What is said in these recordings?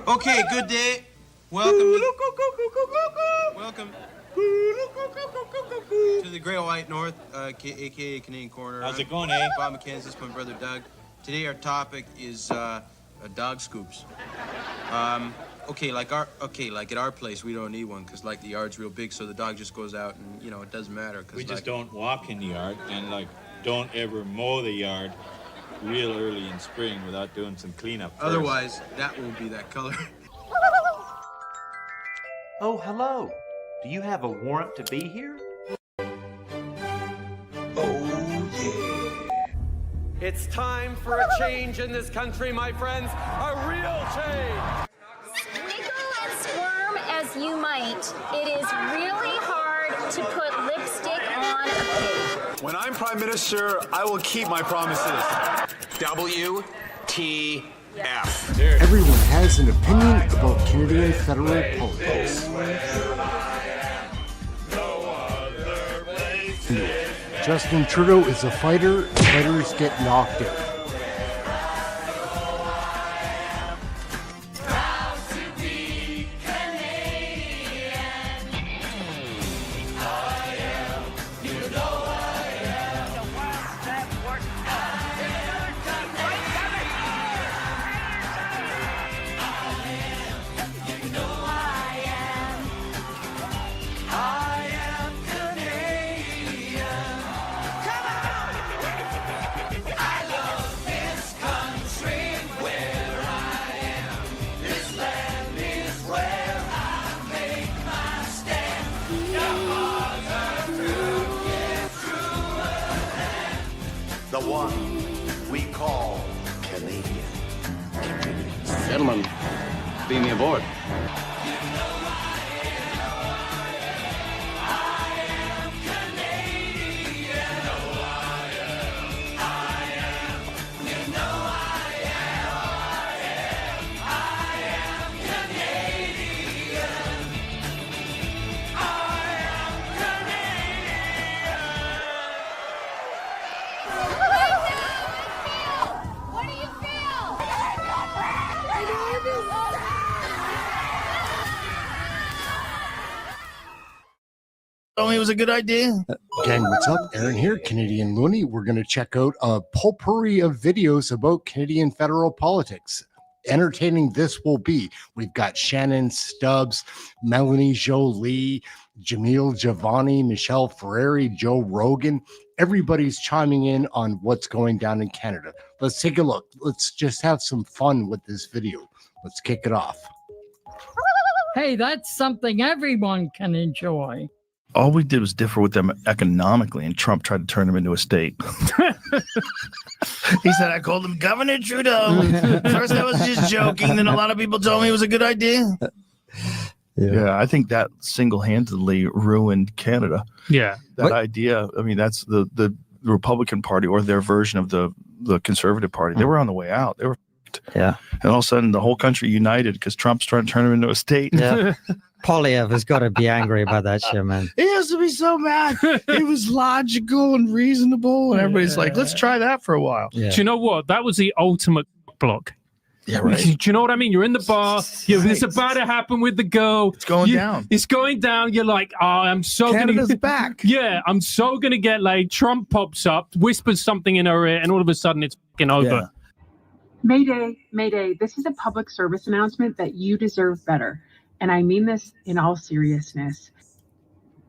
Okay, good day. Welcome to the Great White North, aka Canadian Corner. How's it going, eh? Bob McKenzie, this is my brother Doug. Today our topic is dog scoops. Okay, like at our place we don't need one because like the yard's real big, so the dog just goes out and it doesn't matter. We just don't walk in the yard and don't ever mow the yard real early in spring without doing some cleanup first. Otherwise, that won't be that color. Oh, hello. Do you have a warrant to be here? Oh, yeah. It's time for a change in this country, my friends. A real change. Wiggle and squirm as you might, it is really hard to put lipstick on a pig. When I'm Prime Minister, I will keep my promises. WTF. Everyone has an opinion about Canadian federal politics. Justin Trudeau is a fighter. Fighters get knocked out. The one we call Canadian. Gentlemen, beam me aboard. Told me it was a good idea. Gang, what's up? Aaron here, Canadian Looney. We're going to check out a potpourri of videos about Canadian federal politics. Entertaining this will be. We've got Shannon Stubbs, Melanie Jolie, Jamil Jivani, Michelle Ferreri, Joe Rogan. Everybody's chiming in on what's going down in Canada. Let's take a look. Let's just have some fun with this video. Let's kick it off. Hey, that's something everyone can enjoy. All we did was differ with them economically, and Trump tried to turn them into a state. He said, I called him Governor Trudeau. First I was just joking, then a lot of people told me it was a good idea. Yeah, I think that single-handedly ruined Canada. Yeah. That idea, I mean, that's the Republican Party or their version of the Conservative Party. They were on the way out. They were Yeah. And all of a sudden, the whole country united because Trump's trying to turn him into a state. Yeah. Polyev has got to be angry about that shit, man. He has to be so mad. He was logical and reasonable, and everybody's like, let's try that for a while. Yeah. Do you know what? That was the ultimate block. Yeah, right. Do you know what I mean? You're in the bar. It's about to happen with the girl. It's going down. It's going down. You're like, oh, I'm so Canada's back. Yeah, I'm so going to get laid. Trump pops up, whispers something in her ear, and all of a sudden it's fucking over. Yeah. Mayday, Mayday, this is a public service announcement that you deserve better. And I mean this in all seriousness.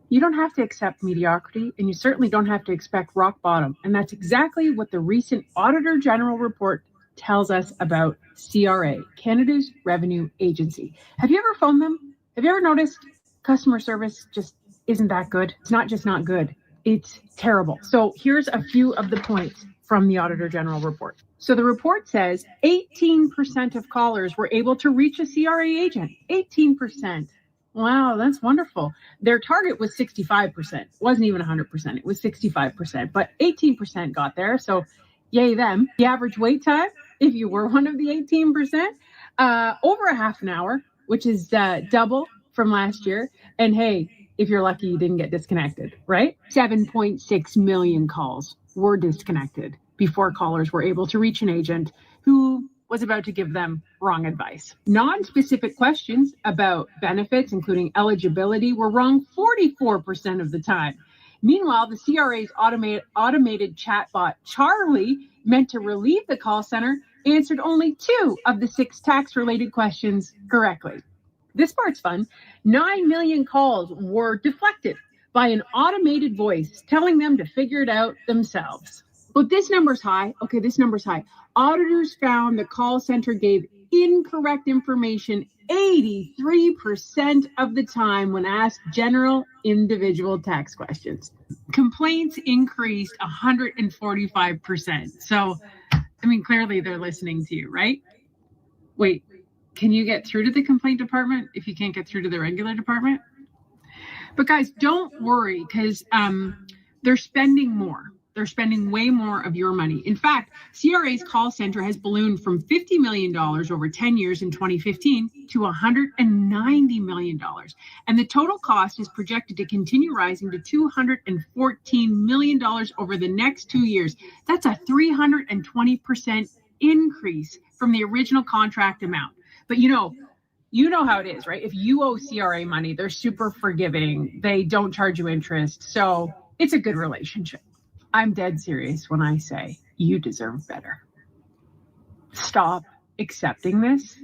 You don't have to accept mediocrity, and you certainly don't have to expect rock bottom. And that's exactly what the recent Auditor General report tells us about CRA, Canada's Revenue Agency. Have you ever phoned them? Have you ever noticed customer service just isn't that good? It's not just not good. It's terrible. So here's a few of the points from the Auditor General report. So the report says 18% of callers were able to reach a CRA agent. 18%. Wow, that's wonderful. Their target was 65%. It wasn't even 100%. It was 65%, but 18% got there. So yay them. The average wait time, if you were one of the 18%, over a half an hour, which is double from last year. And hey, if you're lucky, you didn't get disconnected, right? 7.6 million calls were disconnected before callers were able to reach an agent who was about to give them wrong advice. Non-specific questions about benefits, including eligibility, were wrong 44% of the time. Meanwhile, the CRA's automated chatbot, Charlie, meant to relieve the call center, answered only 2 of the 6 tax-related questions correctly. This part's fun. 9 million calls were deflected by an automated voice telling them to figure it out themselves. But this number's high. Okay, this number's high. Auditors found the call center gave incorrect information 83% of the time when asked general individual tax questions. Complaints increased 145%. So, I mean, clearly they're listening to you, right? Wait, can you get through to the complaint department if you can't get through to the regular department? But guys, don't worry, because they're spending more. They're spending way more of your money. In fact, CRA's call center has ballooned from $50 million over 10 years in 2015 to $190 million. And the total cost is projected to continue rising to $214 million over the next 2 years. That's a 320% increase from the original contract amount. But you know how it is, right? If you owe CRA money, they're super forgiving. They don't charge you interest. So it's a good relationship. I'm dead serious when I say you deserve better. Stop accepting this.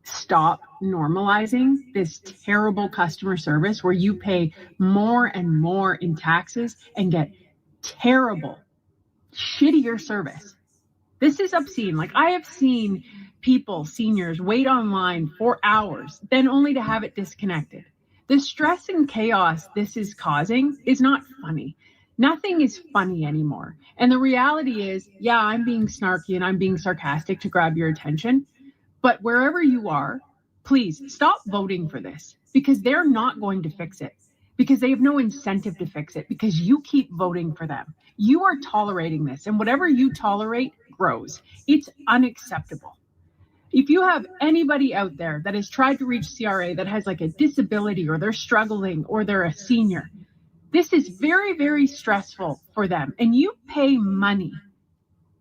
Stop normalizing this terrible customer service where you pay more and more in taxes and get terrible, shittier service. This is obscene. Like, I have seen people, seniors, wait online for hours, then only to have it disconnected. The stress and chaos this is causing is not funny. Nothing is funny anymore. And the reality is, yeah, I'm being snarky and I'm being sarcastic to grab your attention. But wherever you are, please stop voting for this, because they're not going to fix it, because they have no incentive to fix it, because you keep voting for them. You are tolerating this, and whatever you tolerate grows. It's unacceptable. If you have anybody out there that has tried to reach CRA that has like a disability, or they're struggling, or they're a senior, this is very, very stressful for them. And you pay money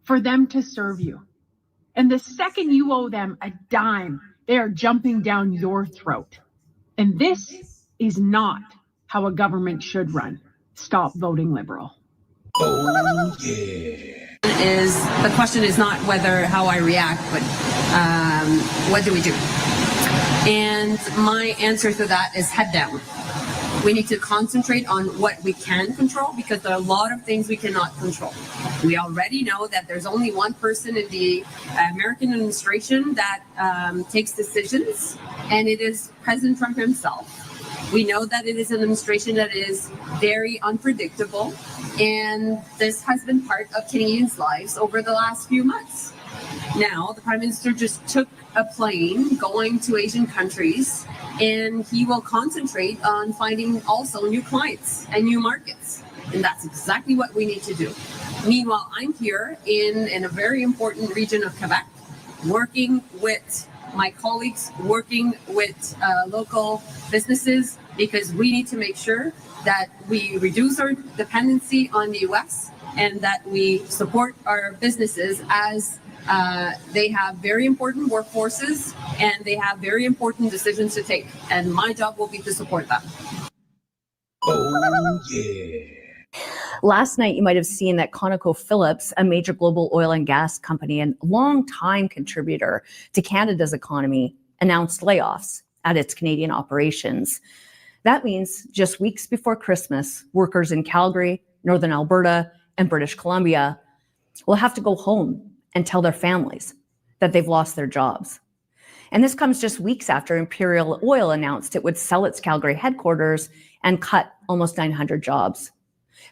for them to serve you. And the second you owe them a dime, they are jumping down your throat. And this is not how a government should run. Stop voting Liberal. Oh, yeah. The question is not how I react, but what do we do? And my answer to that is head down. We need to concentrate on what we can control, because there are a lot of things we cannot control. We already know that there's only one person in the American administration that takes decisions, and it is President Trump himself. We know that it is an administration that is very unpredictable, and this has been part of Canadians' lives over the last few months. Now, the Prime Minister just took a plane going to Asian countries, and he will concentrate on finding also new clients and new markets. And that's exactly what we need to do. Meanwhile, I'm here in a very important region of Quebec, working with my colleagues, working with local businesses, because we need to make sure that we reduce our dependency on the US and that we support our businesses as they have very important workforces and they have very important decisions to take. And my job will be to support them. Oh, yeah. Last night, you might have seen that ConocoPhillips, a major global oil and gas company and long-time contributor to Canada's economy, announced layoffs at its Canadian operations. That means just weeks before Christmas, workers in Calgary, Northern Alberta, and British Columbia will have to go home and tell their families that they've lost their jobs. And this comes just weeks after Imperial Oil announced it would sell its Calgary headquarters and cut almost 900 jobs.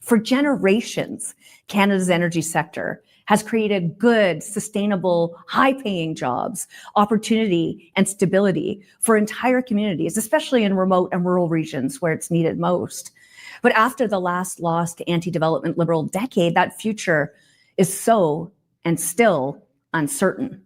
For generations, Canada's energy sector has created good, sustainable, high-paying jobs, opportunity, and stability for entire communities, especially in remote and rural regions where it's needed most. But after the last lost anti-development Liberal decade, that future is so and still uncertain.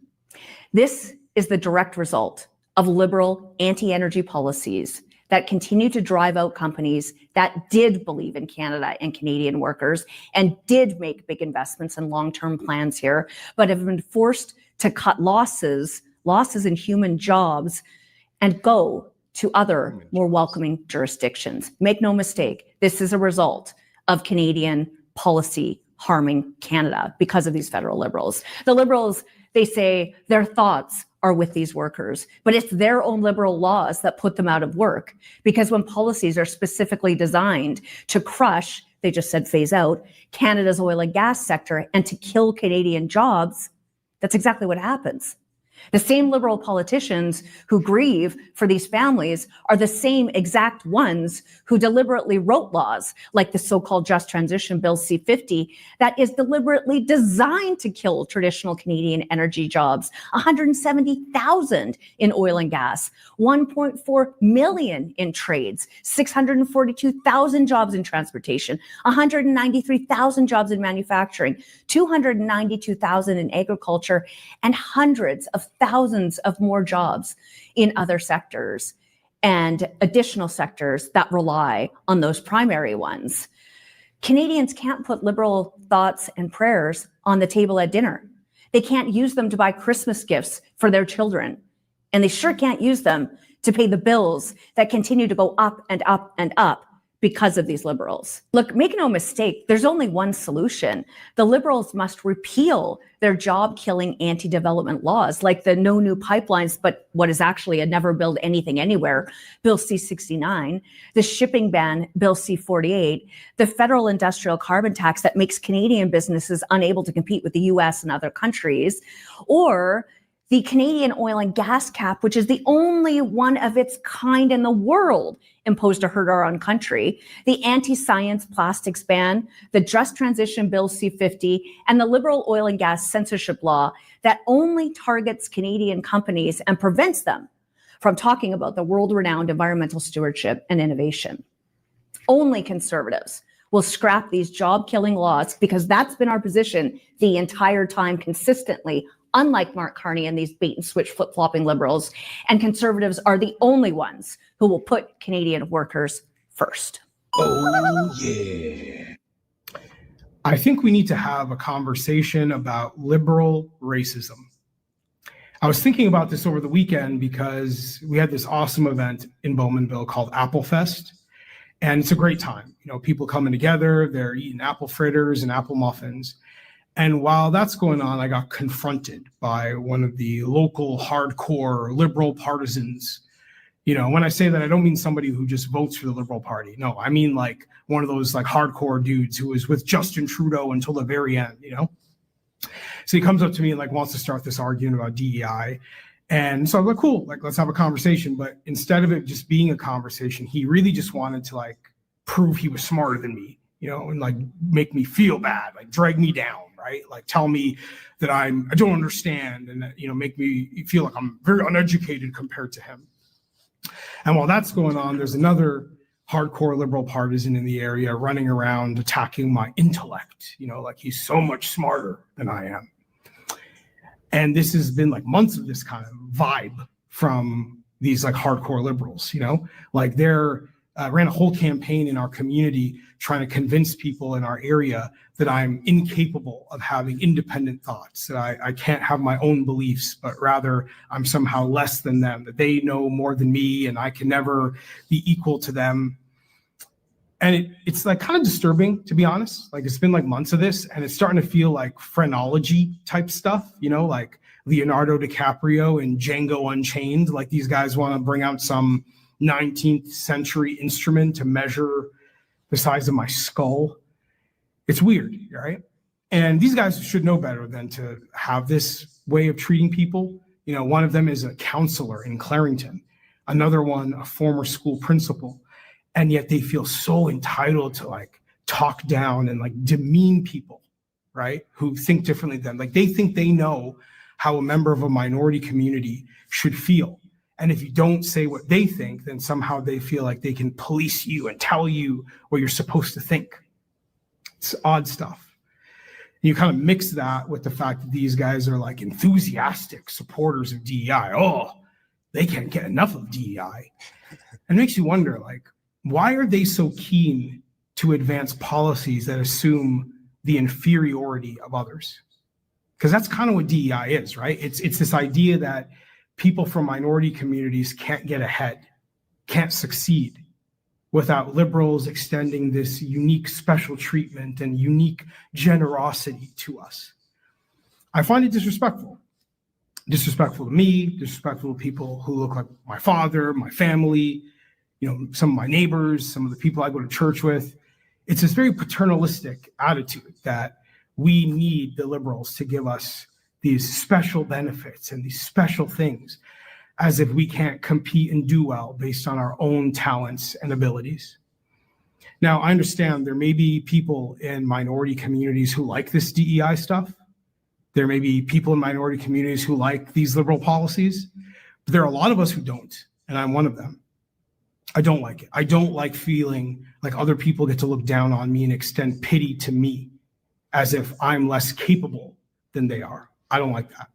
This is the direct result of Liberal anti-energy policies that continue to drive out companies that did believe in Canada and Canadian workers and did make big investments and long-term plans here, but have been forced to cut losses in human jobs and go to other more welcoming jurisdictions. Make no mistake, this is a result of Canadian policy harming Canada because of these federal Liberals. The Liberals, they say their thoughts are with these workers, but it's their own Liberal laws that put them out of work, because when policies are specifically designed to crush, they just said phase out, Canada's oil and gas sector and to kill Canadian jobs, that's exactly what happens. The same Liberal politicians who grieve for these families are the same exact ones who deliberately wrote laws like the so-called Just Transition Bill C-50 that is deliberately designed to kill traditional Canadian energy jobs. 170,000 in oil and gas, 1.4 million in trades, 642,000 jobs in transportation, 193,000 jobs in manufacturing, 292,000 in agriculture, and hundreds of thousands of more jobs in other sectors and additional sectors that rely on those primary ones. Canadians can't put Liberal thoughts and prayers on the table at dinner. They can't use them to buy Christmas gifts for their children. And they sure can't use them to pay the bills that continue to go up and up and up because of these Liberals. Look, make no mistake, there's only one solution. The Liberals must repeal their job-killing anti-development laws, like the No New Pipelines, but what is actually a Never Build Anything Anywhere, Bill C-69, the shipping ban, Bill C-48, the federal industrial carbon tax that makes Canadian businesses unable to compete with the US and other countries, or the Canadian oil and gas cap, which is the only one of its kind in the world imposed to hurt our own country, the anti-science plastics ban, the Just Transition Bill C-50, and the Liberal oil and gas censorship law that only targets Canadian companies and prevents them from talking about the world-renowned environmental stewardship and innovation. Only Conservatives will scrap these job-killing laws, because that's been our position the entire time consistently, unlike Mark Carney and these bait and switch flip-flopping Liberals. And Conservatives are the only ones who will put Canadian workers first. Oh, yeah. I think we need to have a conversation about liberal racism. I was thinking about this over the weekend because we had this awesome event in Bowmanville called Apple Fest. And it's a great time. You know, people coming together, they're eating apple fritters and apple muffins. And while that's going on, I got confronted by one of the local hardcore liberal partisans. You know, when I say that, I don't mean somebody who just votes for the Liberal Party. No, I mean like one of those like hardcore dudes who was with Justin Trudeau until the very end, you know? So he comes up to me and like wants to start this argument about DEI. And so I'm like, cool, like let's have a conversation. But instead of it just being a conversation, he really just wanted to like prove he was smarter than me, you know, and like make me feel bad, like drag me down, right? Like tell me that I don't understand, and that, you know, make me feel like I'm very uneducated compared to him. And while that's going on, there's another hardcore liberal partisan in the area running around attacking my intellect, you know, like he's so much smarter than I am. And this has been like months of this kind of vibe from these like hardcore liberals, you know, like they're ran a whole campaign in our community trying to convince people in our area that I'm incapable of having independent thoughts, that I can't have my own beliefs, but rather I'm somehow less than them, that they know more than me and I can never be equal to them. And it's like kind of disturbing, to be honest. Like it's been like months of this, and it's starting to feel like phrenology type stuff, you know, like Leonardo DiCaprio in Django Unchained. Like these guys want to bring out some 19th century instrument to measure the size of my skull. It's weird, right? And these guys should know better than to have this way of treating people. You know, one of them is a counselor in Clarington, another one, a former school principal. And yet they feel so entitled to like talk down and like demean people, right? Who think differently than them. Like they think they know how a member of a minority community should feel. And if you don't say what they think, then somehow they feel like they can police you and tell you what you're supposed to think. It's odd stuff. You kind of mix that with the fact that these guys are like enthusiastic supporters of DEI. Oh, they can't get enough of DEI. And it makes you wonder, like, why are they so keen to advance policies that assume the inferiority of others? Because that's kind of what DEI is, right? It's this idea that people from minority communities can't get ahead, can't succeed without liberals extending this unique special treatment and unique generosity to us. I find it disrespectful. Disrespectful to me, disrespectful to people who look like my father, my family, some of my neighbors, some of the people I go to church with. It's this very paternalistic attitude that we need the liberals to give us these special benefits and these special things, as if we can't compete and do well based on our own talents and abilities. Now, I understand there may be people in minority communities who like this DEI stuff. There may be people in minority communities who like these liberal policies, but there are a lot of us who don't, and I'm one of them. I don't like it. I don't like feeling like other people get to look down on me and extend pity to me as if I'm less capable than they are. I don't like that.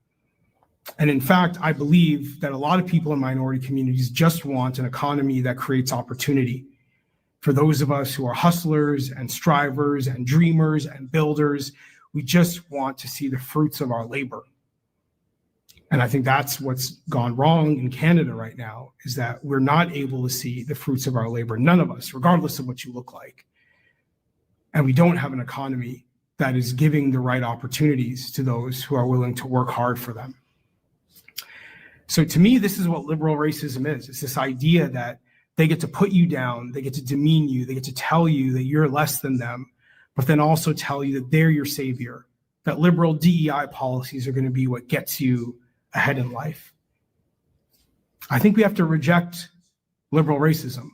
And in fact, I believe that a lot of people in minority communities just want an economy that creates opportunity for those of us who are hustlers and strivers and dreamers and builders. We just want to see the fruits of our labor. And I think that's what's gone wrong in Canada right now, is that we're not able to see the fruits of our labor, none of us, regardless of what you look like. And we don't have an economy that is giving the right opportunities to those who are willing to work hard for them. So to me, this is what liberal racism is. It's this idea that they get to put you down, they get to demean you, they get to tell you that you're less than them, but then also tell you that they're your savior, that liberal DEI policies are going to be what gets you ahead in life. I think we have to reject liberal racism.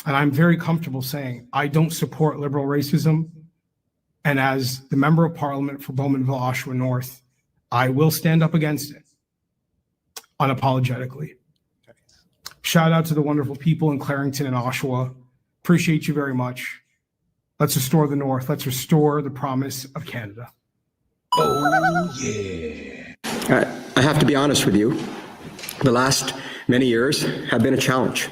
And I'm very comfortable saying I don't support liberal racism. And as the member of parliament for Bowmanville, Oshawa North, I will stand up against it unapologetically. Shout out to the wonderful people in Clarington and Oshawa. Appreciate you very much. Let's restore the North. Let's restore the promise of Canada. Oh, yeah. I have to be honest with you. The last many years have been a challenge.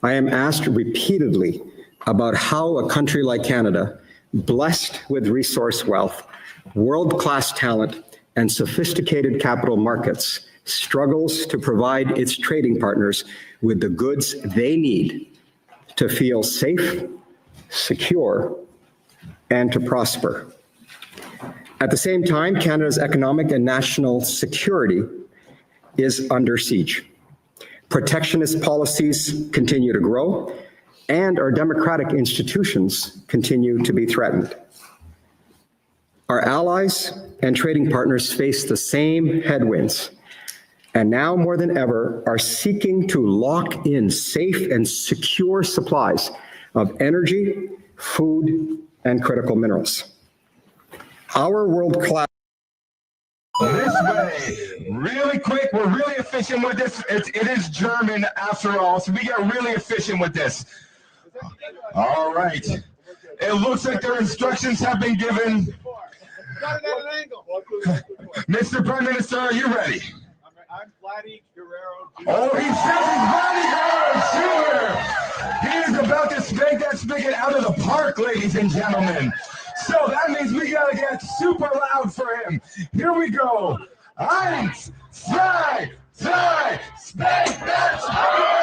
I am asked repeatedly about how a country like Canada, blessed with resource wealth, world-class talent, and sophisticated capital markets, struggles to provide its trading partners with the goods they need to feel safe, secure, and to prosper. At the same time, Canada's economic and national security is under siege. Protectionist policies continue to grow, and our democratic institutions continue to be threatened. Our allies and trading partners face the same headwinds, and now more than ever are seeking to lock in safe and secure supplies of energy, food, and critical minerals. Our world-class. This way, really quick, we're really efficient with this. It is German after all, so we get really efficient with this. All right. It looks like their instructions have been given. Mr. Prime Minister, are you ready? I'm Vladdy Guerrero Jr. Oh, he says he's Vladdy Guerrero Jr. He is about to spank that spigot out of the park, ladies and gentlemen. So that means we gotta get super loud for him. Here we go. 1, 2, 3, spank that spigot!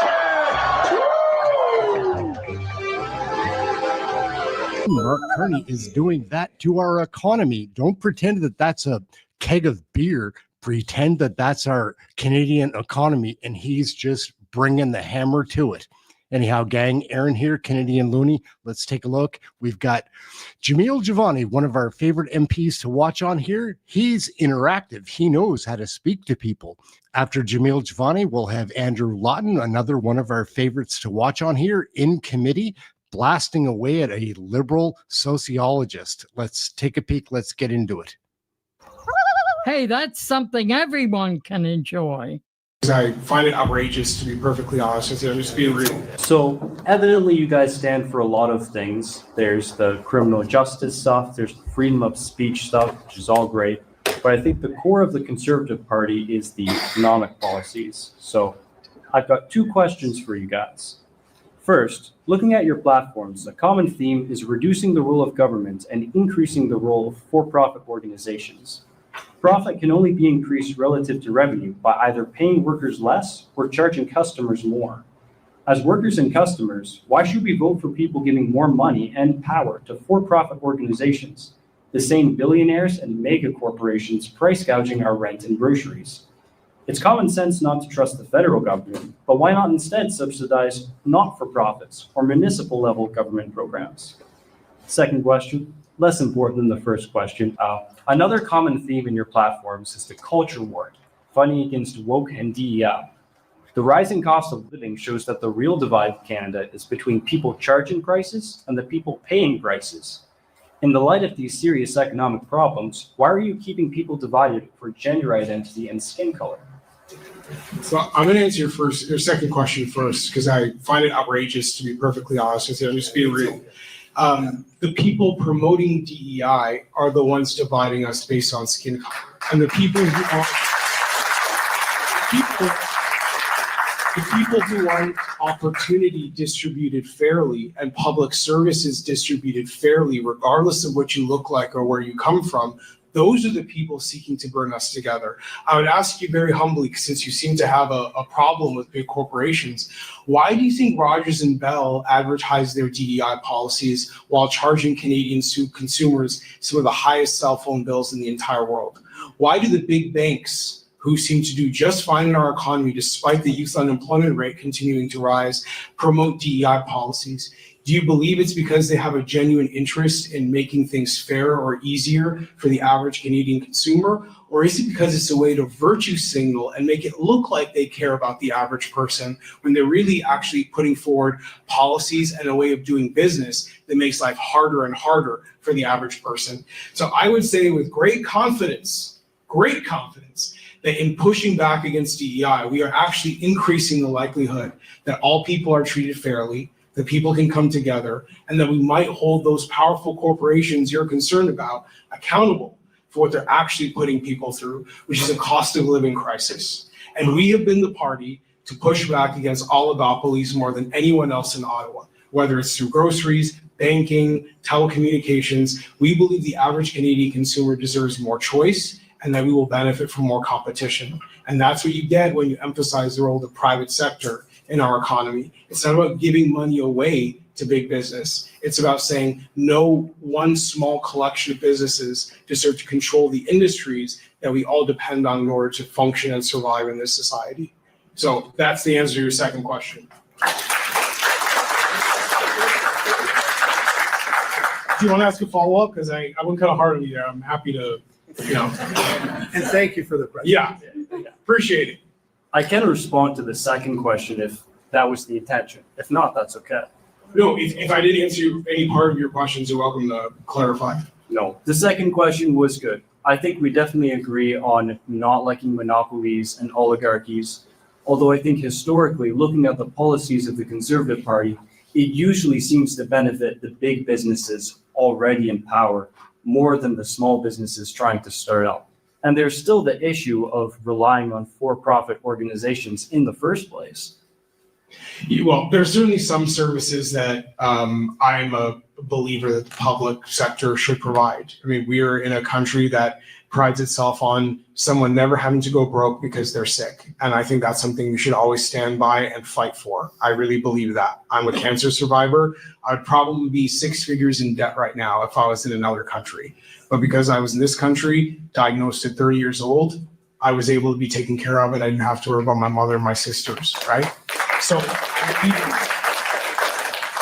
Mark Carney is doing that to our economy. Don't pretend that that's a keg of beer. Pretend that that's our Canadian economy, and he's just bringing the hammer to it. Anyhow, gang, Aaron here, Canadian Looney. Let's take a look. We've got Jamil Jivani, one of our favorite MPs to watch on here. He's interactive. He knows how to speak to people. After Jamil Jivani, we'll have Andrew Lawton, another one of our favorites to watch on here in committee, blasting away at a liberal sociologist. Let's take a peek. Let's get into it. Hey, that's something everyone can enjoy. I find it outrageous, to be perfectly honest with you. I'm just being real. So evidently you guys stand for a lot of things. There's the criminal justice stuff, there's the freedom of speech stuff, which is all great. But I think the core of the Conservative Party is the economic policies. So I've got two questions for you guys. First, looking at your platforms, a common theme is reducing the role of government and increasing the role of for-profit organizations. Profit can only be increased relative to revenue by either paying workers less or charging customers more. As workers and customers, why should we vote for people giving more money and power to for-profit organizations, the same billionaires and mega corporations price gouging our rent and groceries? It's common sense not to trust the federal government, but why not instead subsidize not-for-profits or municipal-level government programs? Second question, less important than the first question. Another common theme in your platforms is the culture war, fighting against woke and DEI. The rising cost of living shows that the real divide in Canada is between people charging prices and the people paying prices. In the light of these serious economic problems, why are you keeping people divided for gender identity and skin color? So I'm going to answer your second question first, because I find it outrageous, to be perfectly honest with you. I'm just being real. The people promoting DEI are the ones dividing us based on skin color. And the people who want opportunity distributed fairly and public services distributed fairly, regardless of what you look like or where you come from, those are the people seeking to bring us together. I would ask you very humbly, since you seem to have a problem with big corporations, why do you think Rogers and Bell advertise their DEI policies while charging Canadian consumers some of the highest cell phone bills in the entire world? Why do the big banks, who seem to do just fine in our economy despite the youth unemployment rate continuing to rise, promote DEI policies? Do you believe it's because they have a genuine interest in making things fair or easier for the average Canadian consumer? Or is it because it's a way to virtue signal and make it look like they care about the average person when they're really actually putting forward policies and a way of doing business that makes life harder and harder for the average person? So I would say with great confidence, that in pushing back against DEI, we are actually increasing the likelihood that all people are treated fairly, that people can come together, and that we might hold those powerful corporations you're concerned about accountable for what they're actually putting people through, which is a cost of living crisis. And we have been the party to push back against oligopolies more than anyone else in Ottawa, whether it's through groceries, banking, telecommunications. We believe the average Canadian consumer deserves more choice and that we will benefit from more competition. And that's what you get when you emphasize the role of the private sector in our economy. It's not about giving money away to big business. It's about saying no one small collection of businesses deserve to control the industries that we all depend on in order to function and survive in this society. So that's the answer to your second question. Do you want to ask a follow-up? Because I went kind of hard on you there. I'm happy to, And thank you for the question. Yeah, appreciate it. I can respond to the second question if that was the intention. If not, that's okay. No, if I did answer any part of your questions, you're welcome to clarify. No, the second question was good. I think we definitely agree on not liking monopolies and oligarchies. Although I think historically, looking at the policies of the Conservative Party, it usually seems to benefit the big businesses already in power more than the small businesses trying to start up. And there's still the issue of relying on for-profit organizations in the first place. Well, there's certainly some services that I'm a believer that the public sector should provide. I mean, we are in a country that prides itself on someone never having to go broke because they're sick. And I think that's something we should always stand by and fight for. I really believe that. I'm a cancer survivor. I'd probably be 6 figures in debt right now if I was in another country. But because I was in this country, diagnosed at 30 years old, I was able to be taken care of and I didn't have to worry about my mother and my sisters, right? So,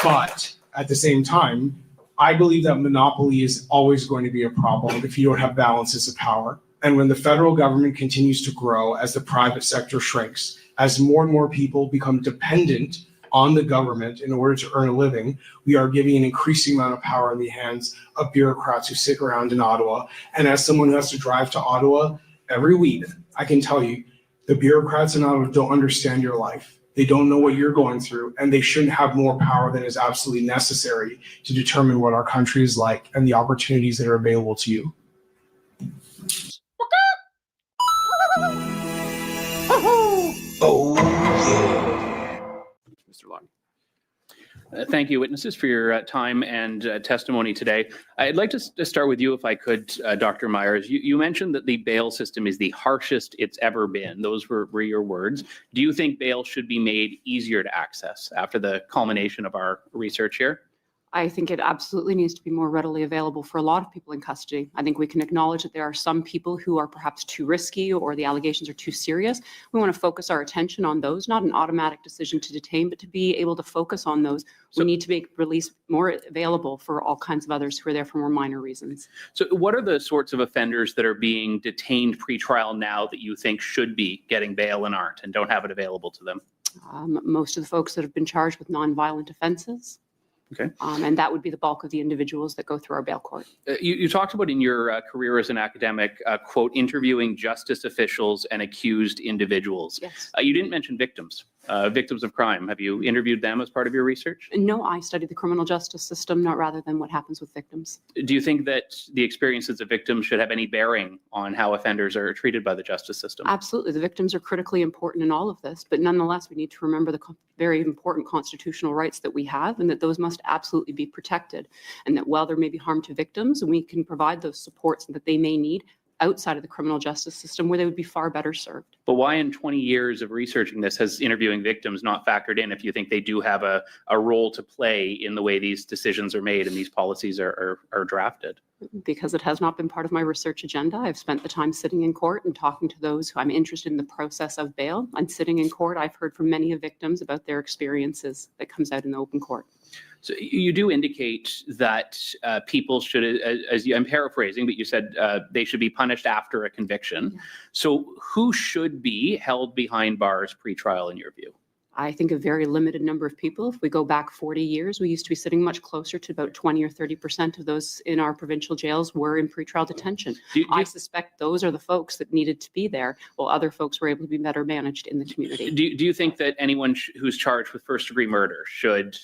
but at the same time, I believe that monopoly is always going to be a problem if you don't have balances of power. And when the federal government continues to grow, as the private sector shrinks, as more and more people become dependent on the government in order to earn a living, we are giving an increasing amount of power in the hands of bureaucrats who sit around in Ottawa. And as someone who has to drive to Ottawa every week, I can tell you, the bureaucrats in Ottawa don't understand your life. They don't know what you're going through, and they shouldn't have more power than is absolutely necessary to determine what our country is like and the opportunities that are available to you. Oh, yeah. Jivani. Thank you, witnesses, for your time and testimony today. I'd like to start with you, if I could, Dr. Myers. You mentioned that the bail system is the harshest it's ever been. Those were your words. Do you think bail should be made easier to access after the culmination of our research here? I think it absolutely needs to be more readily available for a lot of people in custody. I think we can acknowledge that there are some people who are perhaps too risky or the allegations are too serious. We want to focus our attention on those, not an automatic decision to detain, but to be able to focus on those. We need to make release more available for all kinds of others who are there for more minor reasons. So what are the sorts of offenders that are being detained pre-trial now that you think should be getting bail and aren't and don't have it available to them? Most of the folks that have been charged with nonviolent offenses. Okay. And that would be the bulk of the individuals that go through our bail court. You talked about in your career as an academic, quote, interviewing justice officials and accused individuals. Yes. You didn't mention victims. Victims of crime. Have you interviewed them as part of your research? No, I studied the criminal justice system, not rather than what happens with victims. Do you think that the experiences of victims should have any bearing on how offenders are treated by the justice system? Absolutely. The victims are critically important in all of this, but nonetheless, we need to remember the very important constitutional rights that we have and that those must absolutely be protected. And that while there may be harm to victims, we can provide those supports that they may need outside of the criminal justice system where they would be far better served. But why in 20 years of researching this has interviewing victims not factored in if you think they do have a role to play in the way these decisions are made and these policies are drafted? Because it has not been part of my research agenda. I've spent the time sitting in court and talking to those who I'm interested in the process of bail. I'm sitting in court. I've heard from many of victims about their experiences that comes out in the open court. So you do indicate that people should, I'm paraphrasing, but you said they should be punished after a conviction. Yeah. So who should be held behind bars pre-trial in your view? I think a very limited number of people. If we go back 40 years, we used to be sitting much closer to about 20 or 30% of those in our provincial jails were in pretrial detention. I suspect those are the folks that needed to be there, while other folks were able to be better managed in the community. Do you think that anyone who's charged with first-degree murder should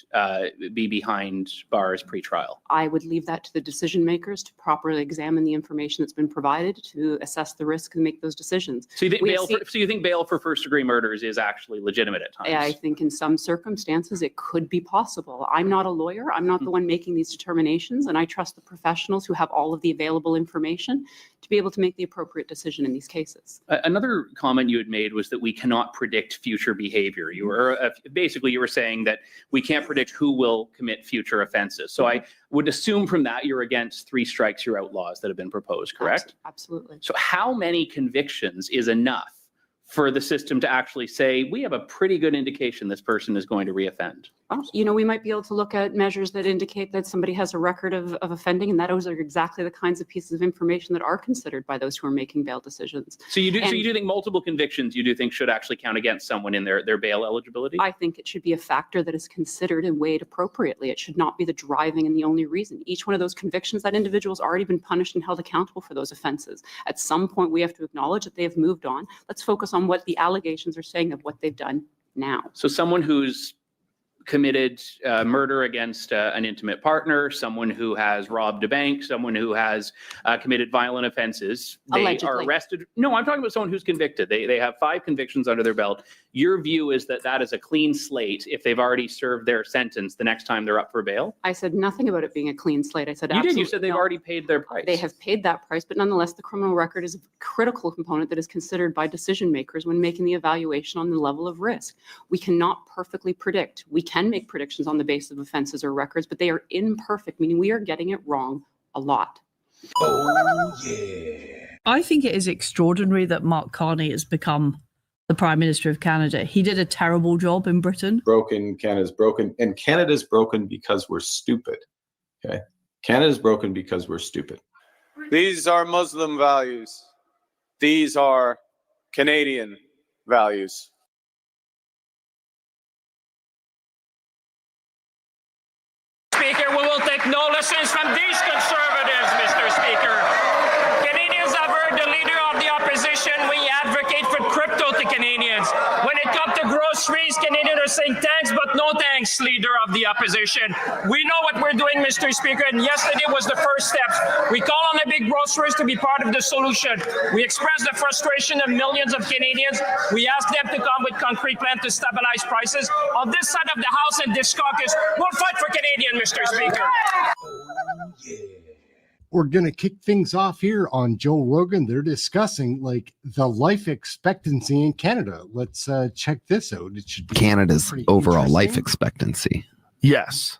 be behind bars pre-trial? I would leave that to the decision makers to properly examine the information that's been provided to assess the risk and make those decisions. So you think bail for first-degree murders is actually legitimate at times? I think in some circumstances it could be possible. I'm not a lawyer. I'm not the one making these determinations, and I trust the professionals who have all of the available information to be able to make the appropriate decision in these cases. Another comment you had made was that we cannot predict future behavior. You were basically you were saying that we can't predict who will commit future offenses. So I would assume from that you're against 3 strikes, you're outlaws that have been proposed, correct? Absolutely. So how many convictions is enough for the system to actually say, we have a pretty good indication this person is going to reoffend? You know, we might be able to look at measures that indicate that somebody has a record of offending, and those are exactly the kinds of pieces of information that are considered by those who are making bail decisions. So you do think multiple convictions you do think should actually count against someone in their bail eligibility? I think it should be a factor that is considered and weighed appropriately. It should not be the driving and the only reason. Each one of those convictions, that individual's already been punished and held accountable for those offenses. At some point, we have to acknowledge that they have moved on. Let's focus on what the allegations are saying of what they've done now. So someone who's committed murder against an intimate partner, someone who has robbed a bank, someone who has committed violent offenses, they are arrested. No, I'm talking about someone who's convicted. They have 5 convictions under their belt. Your view is that that is a clean slate if they've already served their sentence the next time they're up for bail? I said nothing about it being a clean slate. I said you did. You said they've already paid their price. They have paid that price, but nonetheless, the criminal record is a critical component that is considered by decision makers when making the evaluation on the level of risk. We cannot perfectly predict. We can make predictions on the basis of offenses or records, but they are imperfect, meaning we are getting it wrong a lot. Oh, yeah. I think it is extraordinary that Mark Carney has become the Prime Minister of Canada. He did a terrible job in Britain. Broken, Canada's broken, and Canada's broken because we're stupid. Okay? Canada's broken because we're stupid. These are Muslim values. These are Canadian values. Speaker, we will take no lessons from these conservatives, Mr. Speaker. Canadians have heard the leader of the opposition. We advocate for crypto to Canadians. When it comes to groceries, Canadians are saying thanks, but no thanks, leader of the opposition. We know what we're doing, Mr. Speaker, and yesterday was the first step. We call on the big grocers to be part of the solution. We express the frustration of millions of Canadians. We ask them to come with concrete plans to stabilize prices. On this side of the House and this caucus, we'll fight for Canadian, Mr. Speaker. We're going to kick things off here on Joe Rogan. They're discussing like the life expectancy in Canada. Let's check this out. It should be Canada's overall life expectancy. Yes.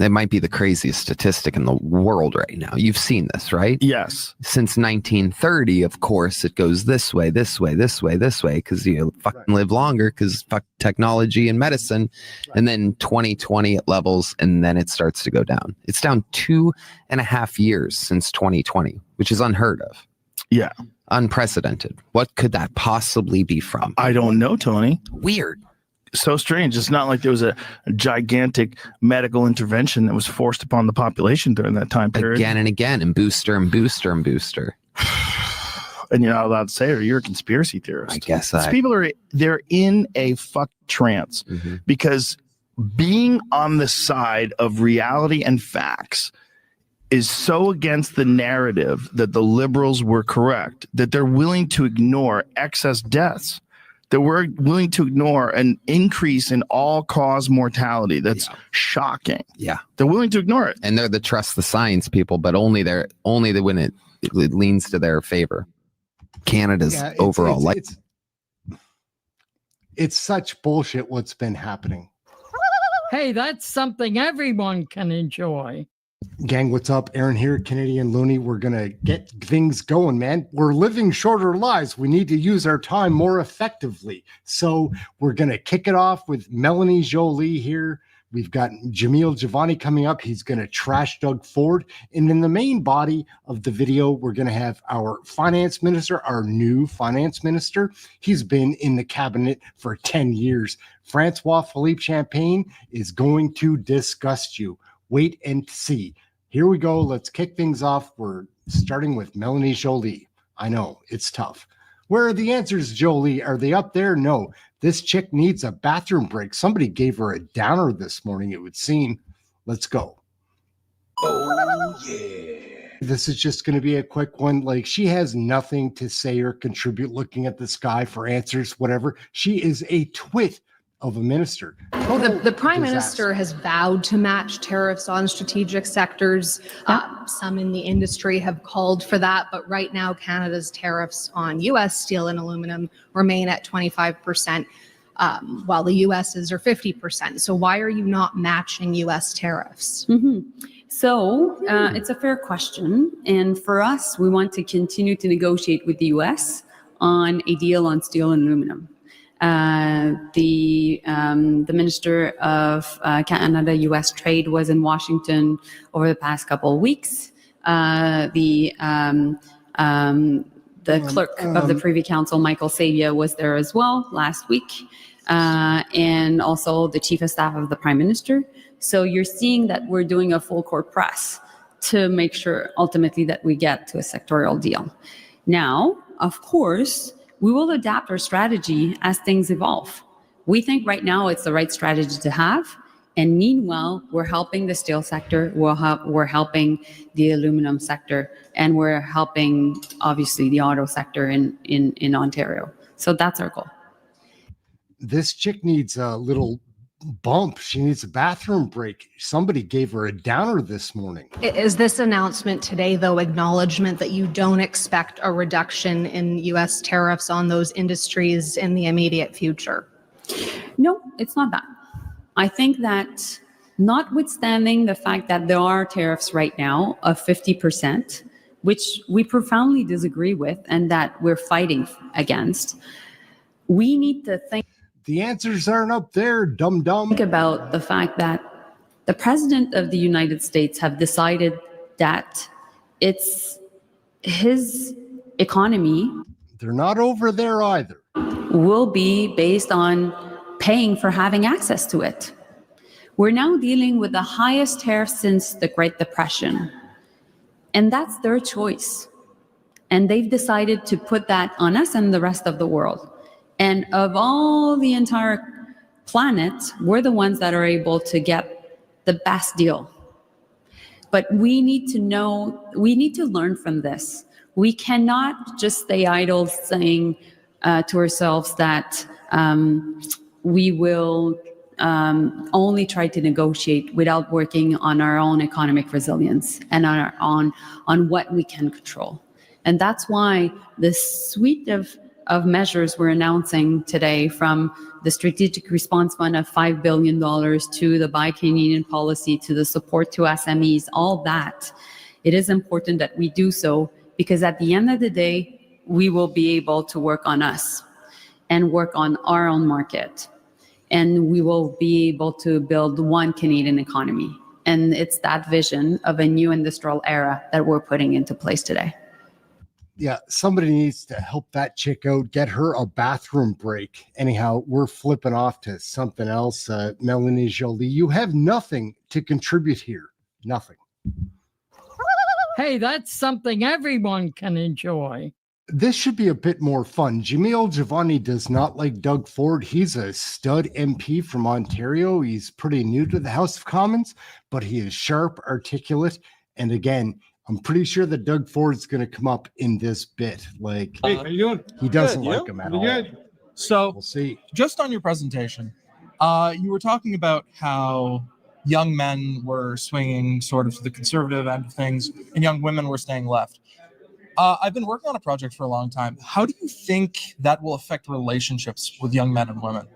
That might be the craziest statistic in the world right now. You've seen this, right? Yes. Since 1930, of course, it goes this way, this way, this way, this way, because you fucking live longer because fuck technology and medicine. And then 2020 it levels, and then it starts to go down. It's down 2.5 years since 2020, which is unheard of. Yeah. Unprecedented. What could that possibly be from? I don't know, Tony. Weird. So strange. It's not like there was a gigantic medical intervention that was forced upon the population during that time period. Again and again, and booster and booster and booster. And you're not allowed to say it, or you're a conspiracy theorist. I guess These people they're in a fuck trance because being on the side of reality and facts is so against the narrative that the liberals were correct that they're willing to ignore excess deaths. That we're willing to ignore an increase in all-cause mortality. That's shocking. Yeah, they're willing to ignore it, and they're the trust the science people, but only when it leans to their favor. Canada's overall life. It's such bullshit. What's been happening? Hey, that's something everyone can enjoy. Gang, what's up? Aaron here, Canadian Looney. We're going to get things going, man. We're living shorter lives. We need to use our time more effectively. So we're going to kick it off with Melanie Jolie here. We've got Jamil Jivani coming up. He's going to trash Doug Ford. And in the main body of the video, we're going to have our finance minister, our new finance minister. He's been in the cabinet for 10 years. Francois Philippe Champagne is going to disgust you. Wait and see. Here we go. Let's kick things off. We're starting with Melanie Jolie. I know it's tough. Where are the answers, Jolie? Are they up there? No. This chick needs a bathroom break. Somebody gave her a downer this morning, it would seem. Let's go. Oh, yeah. This is just going to be a quick one. Like, she has nothing to say or contribute looking at the sky for answers, whatever. She is a twit of a minister. Well, the Prime Minister has vowed to match tariffs on strategic sectors. Some in the industry have called for that, but right now Canada's tariffs on U.S. steel and aluminum remain at 25%, while the U.S.'s are 50%. So why are you not matching U.S. tariffs? So it's a fair question. And for us, we want to continue to negotiate with the U.S. on a deal on steel and aluminum. The Minister of Canada-U.S. Trade was in Washington over the past couple of weeks. The clerk of the Privy Council, Michael Sabia, was there as well last week, and also the Chief of Staff of the Prime Minister. So you're seeing that we're doing a full court press to make sure ultimately that we get to a sectorial deal. Now, of course, we will adapt our strategy as things evolve. We think right now it's the right strategy to have. And meanwhile, we're helping the steel sector, we're helping the aluminum sector, and we're helping, obviously, the auto sector in Ontario. So that's our goal. This chick needs a little bump. She needs a bathroom break. Somebody gave her a downer this morning. Is this announcement today, though, acknowledgement that you don't expect a reduction in U.S. tariffs on those industries in the immediate future? No, it's not that. I think that notwithstanding the fact that there are tariffs right now of 50%, which we profoundly disagree with and that we're fighting against, we need to think. The answers aren't up there, dum-dum. Think about the fact that the President of the United States have decided that it's his economy. They're not over there either. Will be based on paying for having access to it. We're now dealing with the highest tariffs since the Great Depression. And that's their choice. And they've decided to put that on us and the rest of the world. And of all the entire planet, we're the ones that are able to get the best deal. But we need to learn from this. We cannot just stay idle saying to ourselves that we will only try to negotiate without working on our own economic resilience and on what we can control. And that's why the suite of measures we're announcing today, from the Strategic Response Fund of $5 billion to the Buy Canadian policy to the support to SMEs, all that, it is important that we do so, because at the end of the day, we will be able to work on us and work on our own market. And we will be able to build one Canadian economy. And it's that vision of a new industrial era that we're putting into place today. Yeah, somebody needs to help that chick out, get her a bathroom break. Anyhow, we're flipping off to something else. Melanie Jolie, you have nothing to contribute here. Nothing. Hey, that's something everyone can enjoy. This should be a bit more fun. Jamil Jivani does not like Doug Ford. He's a stud MP from Ontario. He's pretty new to the House of Commons, but he is sharp, articulate, and again, I'm pretty sure that Doug Ford's going to come up in this bit. Like, hey, how you doing? He doesn't Good, like him at all. Good. So, we'll see. Just on your presentation, you were talking about how young men were swinging sort of to the conservative end of things, and young women were staying left. I've been working on a project for a long time. How do you think that will affect relationships with young men and women?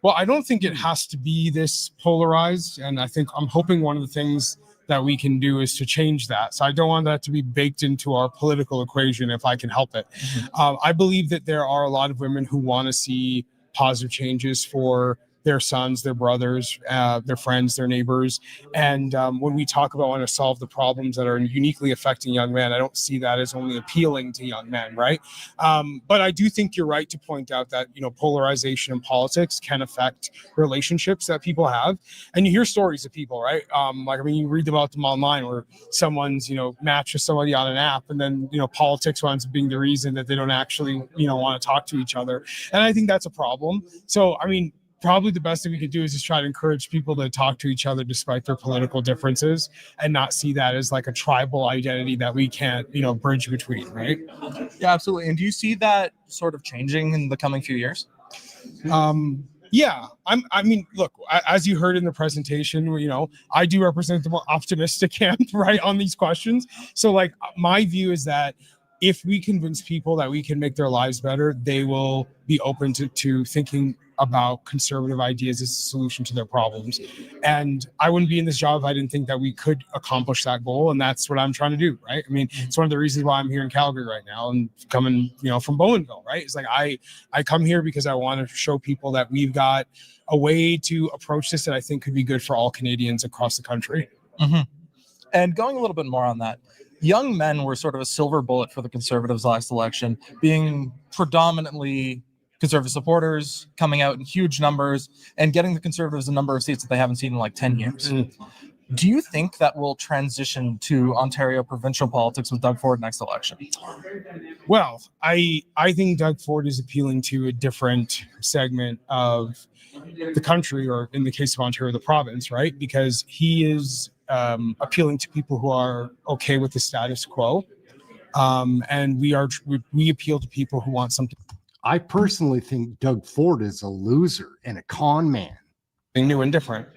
Well, I don't think it has to be this polarized. And I'm hoping one of the things that we can do is to change that. So I don't want that to be baked into our political equation if I can help it. I believe that there are a lot of women who want to see positive changes for their sons, their brothers, their friends, their neighbors. And when we talk about wanting to solve the problems that are uniquely affecting young men, I don't see that as only appealing to young men, right? But I do think you're right to point out that, polarization in politics can affect relationships that people have. And you hear stories of people, right? You read about them online where someone's, matched with somebody on an app, and then, politics winds up being the reason that they don't actually, want to talk to each other. And I think that's a problem. So, probably the best thing we could do is just try to encourage people to talk to each other despite their political differences, and not see that as like a tribal identity that we can't, bridge between, right? Yeah, absolutely. And do you see that sort of changing in the coming few years? Yeah, look, as you heard in the presentation, I do represent the more optimistic camp, right, on these questions. So my view is that if we convince people that we can make their lives better, they will be open to thinking about conservative ideas as a solution to their problems. And I wouldn't be in this job if I didn't think that we could accomplish that goal. And that's what I'm trying to do, right? It's one of the reasons why I'm here in Calgary right now and coming, from Bowmanville, right? It's like I come here because I want to show people that we've got a way to approach this that I think could be good for all Canadians across the country. Mm-hmm. And going a little bit more on that, young men were sort of a silver bullet for the Conservatives last election, being predominantly Conservative supporters, coming out in huge numbers and getting the Conservatives a number of seats that they haven't seen in like 10 years. Do you think that will transition to Ontario provincial politics with Doug Ford next election? Well, I think Doug Ford is appealing to a different segment of the country, or in the case of Ontario, the province, right? Because he is appealing to people who are okay with the status quo. And we appeal to people who want something. I personally think Doug Ford is a loser and a con man. New and different.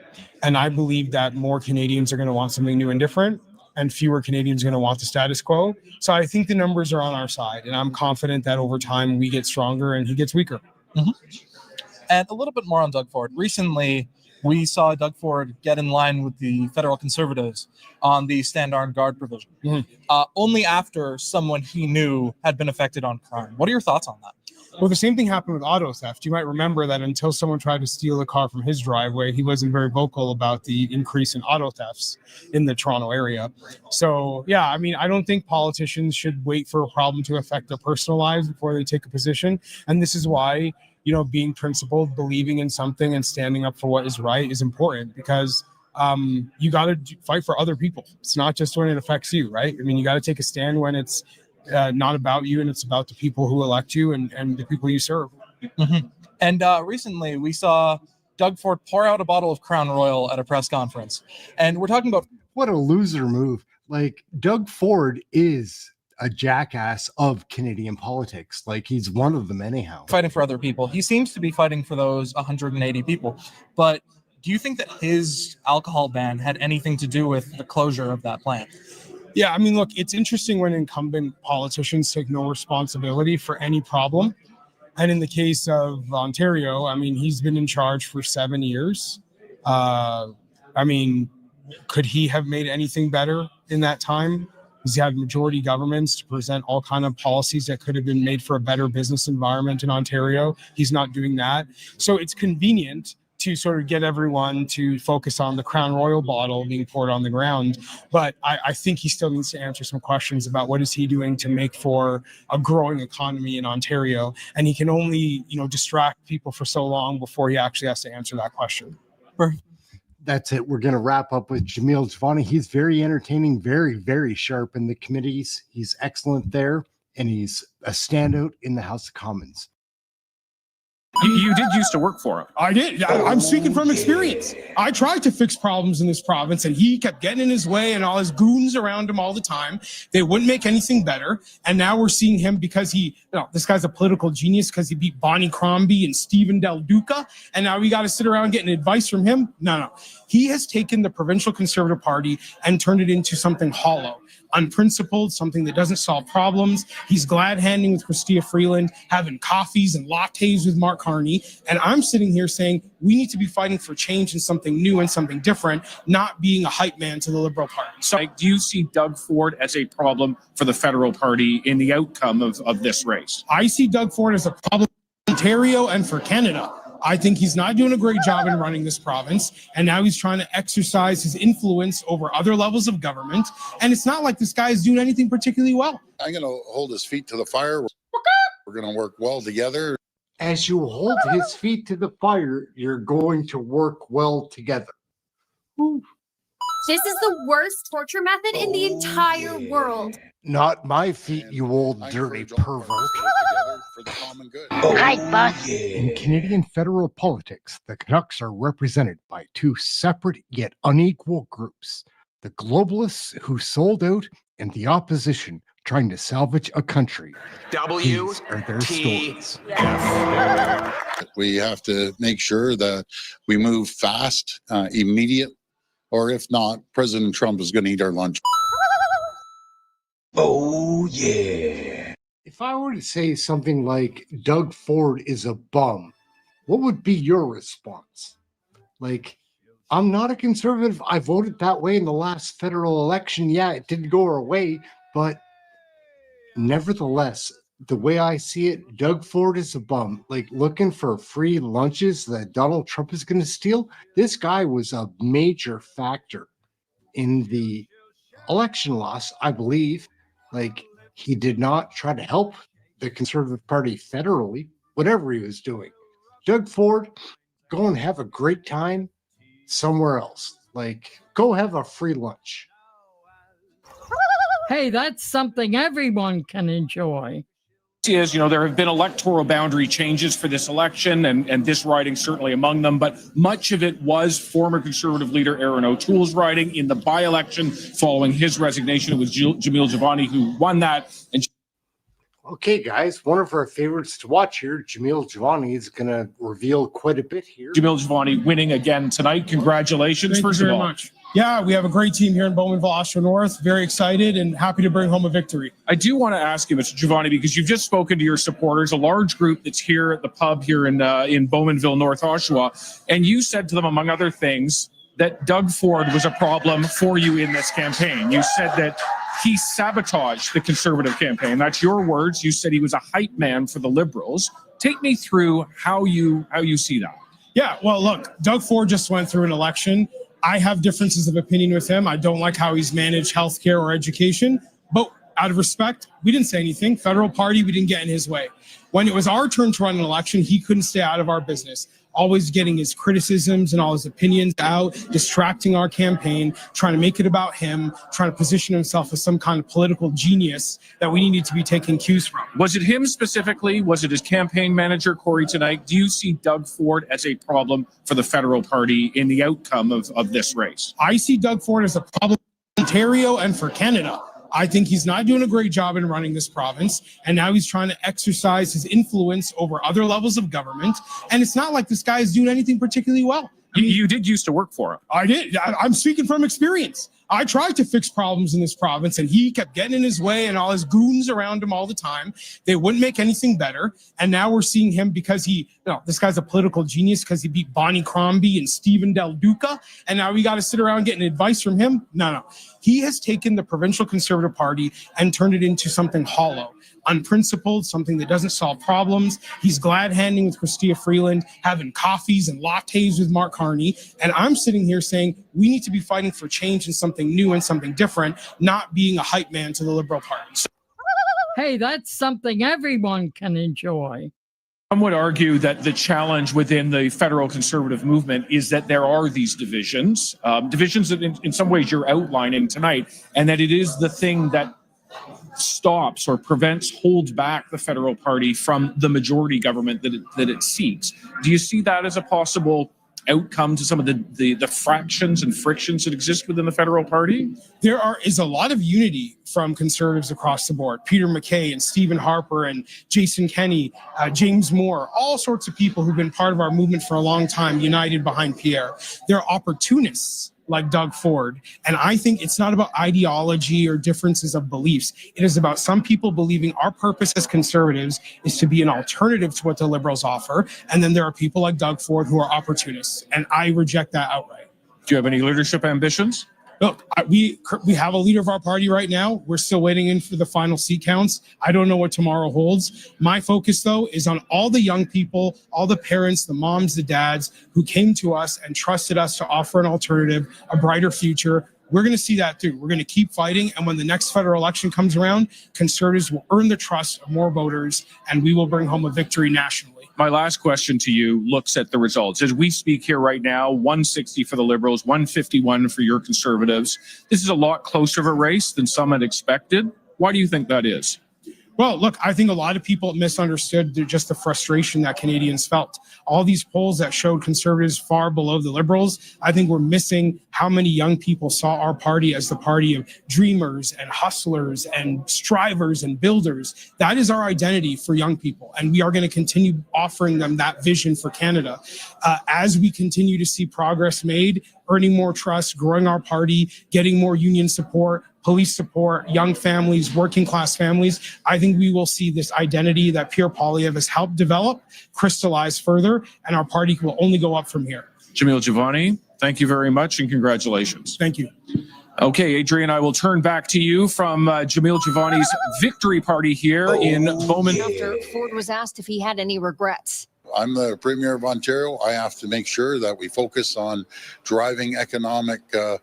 And I believe that more Canadians are going to want something new and different, and fewer Canadians are going to want the status quo. So I think the numbers are on our side, and I'm confident that over time we get stronger and he gets weaker. Mm-hmm. And a little bit more on Doug Ford. Recently, we saw Doug Ford get in line with the federal Conservatives on the stand armed guard provision, only after someone he knew had been affected on crime. What are your thoughts on that? Well, the same thing happened with auto theft. You might remember that until someone tried to steal a car from his driveway, he wasn't very vocal about the increase in auto thefts in the Toronto area. So, yeah, I don't think politicians should wait for a problem to affect their personal lives before they take a position. And this is why, being principled, believing in something and standing up for what is right is important, because you got to fight for other people. It's not just when it affects you, right? You got to take a stand when it's not about you and it's about the people who elect you and the people you serve. Mm-hmm. And recently we saw Doug Ford pour out a bottle of Crown Royal at a press conference. And we're talking about what a loser move. Like, Doug Ford is a jackass of Canadian politics. Like, he's one of them anyhow. fighting for other people. He seems to be fighting for those 180 people. But do you think that his alcohol ban had anything to do with the closure of that plant? Yeah, I mean, look, it's interesting when incumbent politicians take no responsibility for any problem. And in the case of Ontario, I mean, he's been in charge for 7 years. I mean, could he have made anything better in that time? He's had majority governments to present all kind of policies that could have been made for a better business environment in Ontario. He's not doing that. So it's convenient to sort of get everyone to focus on the Crown Royal bottle being poured on the ground. But I think he still needs to answer some questions about what is he doing to make for a growing economy in Ontario. And he can only, distract people for so long before he actually has to answer that question. That's it. We're going to wrap up with Jamil Jivani. He's very entertaining, very, very sharp in the committees. He's excellent there, and he's a standout in the House of Commons. You did used to work for him. I did. I'm speaking from experience. I tried to fix problems in this province, and he kept getting in his way and all his goons around him all the time. They wouldn't make anything better. And now we're seeing him because this guy's a political genius because he beat Bonnie Crombie and Stephen Del Duca. And now we got to sit around getting advice from him. No. He has taken the provincial Conservative Party and turned it into something hollow, unprincipled, something that doesn't solve problems. He's glad-handing with Chrystia Freeland, having coffees and lattes with Mark Carney. And I'm sitting here saying we need to be fighting for change and something new and something different, not being a hype man to the Liberal Party. So do you see Doug Ford as a problem for the federal party in the outcome of this race? I see Doug Ford as a problem for Ontario and for Canada. I think he's not doing a great job in running this province, and now he's trying to exercise his influence over other levels of government, and it's not like this guy is doing anything particularly well. I'm going to hold his feet to the fire. We're going to work well together. As you hold his feet to the fire, you're going to work well together. Woo. This is the worst torture method in the entire world. Not my feet, you old dirty pervert. For the common good. Hi, boss. In Canadian federal politics, the Canucks are represented by two separate yet unequal groups. The globalists who sold out and the opposition trying to salvage a country. These are their stories. We have to make sure that we move fast, immediate, or if not, President Trump is going to eat our lunch. Oh, yeah. If I were to say something like Doug Ford is a bum, what would be your response? Like, I'm not a conservative. I voted that way in the last federal election. Yeah, it didn't go our way, but nevertheless, the way I see it, Doug Ford is a bum. Like, looking for free lunches that Donald Trump is going to steal. This guy was a major factor in the election loss, I believe. Like, he did not try to help the Conservative Party federally, whatever he was doing. Doug Ford, go and have a great time somewhere else. Like, go have a free lunch. Hey, that's something everyone can enjoy. Is, there have been electoral boundary changes for this election, and this riding certainly among them, but much of it was former Conservative leader Aaron O'Toole's riding. In the by-election following his resignation, it was Jamil Jivani who won that. Okay, guys, one of our favorites to watch here, Jamil Jivani, is going to reveal quite a bit here. Jamil Jivani winning again tonight. Congratulations, Thank you very much. Yeah, we have a great team here in Bowmanville, Oshawa North. Very excited and happy to bring home a victory. I do want to ask you, Mr. Jivani, because you've just spoken to your supporters, a large group that's here at the pub here in Bowmanville, North Oshawa, and you said to them, among other things, that Doug Ford was a problem for you in this campaign. You said that he sabotaged the Conservative campaign. That's your words. You said he was a hype man for the Liberals. Take me through how you see that. Yeah, well, look, Doug Ford just went through an election. I have differences of opinion with him. I don't like how he's managed healthcare or education, but out of respect, we didn't say anything. Federal party, we didn't get in his way. When it was our turn to run an election, he couldn't stay out of our business. always getting his criticisms and all his opinions out, distracting our campaign, trying to make it about him, trying to position himself as some kind of political genius that we needed to be taking cues from. Was it him specifically? Was it his campaign manager, Corey, tonight? Do you see Doug Ford as a problem for the federal party in the outcome of this race? I see Doug Ford as a problem for Ontario and for Canada. I think he's not doing a great job in running this province, and now he's trying to exercise his influence over other levels of government, and it's not like this guy is doing anything particularly well. I mean, you did used to work for him. I did. I'm speaking from experience. I tried to fix problems in this province, and he kept getting in his way and all his goons around him all the time. They wouldn't make anything better. And now we're seeing him because this guy's a political genius because he beat Bonnie Crombie and Stephen Del Duca. And now we got to sit around getting advice from him. No. He has taken the provincial Conservative Party and turned it into something hollow, unprincipled, something that doesn't solve problems. He's glad handing with Chrystia Freeland, having coffees and lattes with Mark Carney. And I'm sitting here saying we need to be fighting for change and something new and something different, not being a hype man to the Liberal Party. Hey, that's something everyone can enjoy. Some would argue that the challenge within the federal conservative movement is that there are these divisions, divisions that in some ways you're outlining tonight, and that it is the thing that stops or prevents, holds back the federal party from the majority government that it seeks. Do you see that as a possible outcome to some of the fractions and frictions that exist within the federal party? There is a lot of unity from Conservatives across the board. Peter MacKay and Stephen Harper and Jason Kenney, James Moore, all sorts of people who've been part of our movement for a long time, united behind Pierre. They're opportunists like Doug Ford. And I think it's not about ideology or differences of beliefs. It is about some people believing our purpose as Conservatives is to be an alternative to what the Liberals offer. And then there are people like Doug Ford who are opportunists. And I reject that outright. Do you have any leadership ambitions? Look, we have a leader of our party right now. We're still waiting in for the final seat counts. I don't know what tomorrow holds. My focus, though, is on all the young people, all the parents, the moms, the dads who came to us and trusted us to offer an alternative, a brighter future. We're going to see that too. We're going to keep fighting. And when the next federal election comes around, Conservatives will earn the trust of more voters, and we will bring home a victory nationally. My last question to you looks at the results. As we speak here right now, 160 for the Liberals, 151 for your Conservatives. This is a lot closer of a race than some had expected. Why do you think that is? Well, look, I think a lot of people misunderstood just the frustration that Canadians felt. All these polls that showed Conservatives far below the Liberals, I think we're missing how many young people saw our party as the party of dreamers and hustlers and strivers and builders. That is our identity for young people, and we are going to continue offering them that vision for Canada. As we continue to see progress made, earning more trust, growing our party, getting more union support, police support, young families, working class families, I think we will see this identity that Pierre Poilievre has helped develop crystallize further, and our party will only go up from here. Jamil Jivani, thank you very much and congratulations. Thank you. Okay, Adrian, I will turn back to you from Jamil Jivani's victory party here in Bowman. After Ford was asked if he had any regrets. I'm the Premier of Ontario. I have to make sure that we focus on driving economic, the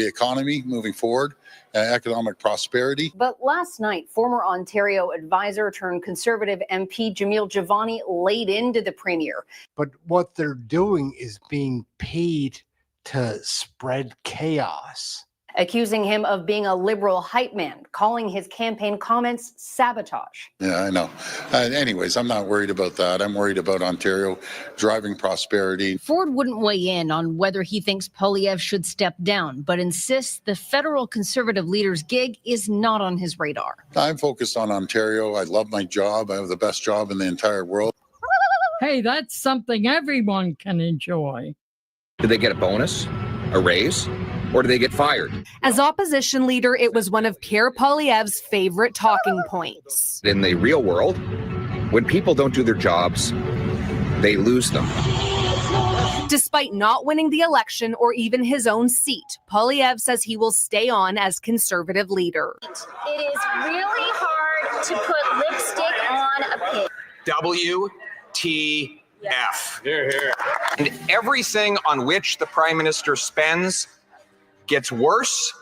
economy moving forward, economic prosperity. But last night, former Ontario advisor turned Conservative MP Jamil Jivani laid into the Premier. But what they're doing is being paid to spread chaos. Accusing him of being a Liberal hype man, calling his campaign comments sabotage. Yeah, I know. Anyways, I'm not worried about that. I'm worried about Ontario driving prosperity. Ford wouldn't weigh in on whether he thinks Poilievre should step down, but insists the federal Conservative leader's gig is not on his radar. I'm focused on Ontario. I love my job. I have the best job in the entire world. Hey, that's something everyone can enjoy. Do they get a bonus, a raise? Or do they get fired? As opposition leader, it was one of Pierre Poilievre's favorite talking points. In the real world, when people don't do their jobs, they lose them. Despite not winning the election or even his own seat, Poilievre says he will stay on as Conservative leader. It is really hard to put lipstick on a pig. WTF. Here, here. And everything on which the Prime Minister spends gets worse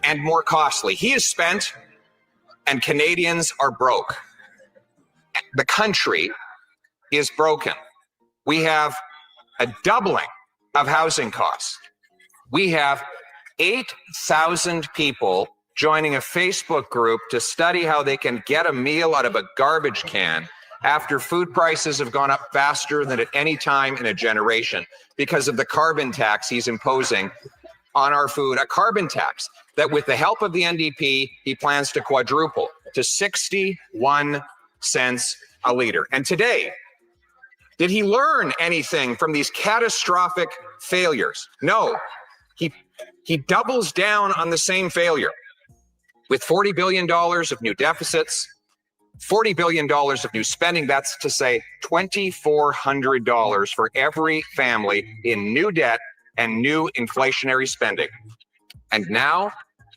and more costly. He is spent and Canadians are broke. The country is broken. We have a doubling of housing costs. We have 8,000 people joining a Facebook group to study how they can get a meal out of a garbage can after food prices have gone up faster than at any time in a generation because of the carbon tax he's imposing on our food, a carbon tax that with the help of the NDP, he plans to quadruple to 61 cents a liter. And today, did he learn anything from these catastrophic failures? No, he doubles down on the same failure with $40 billion of new deficits, $40 billion of new spending. That's to say $2,400 for every family in new debt and new inflationary spending. And now,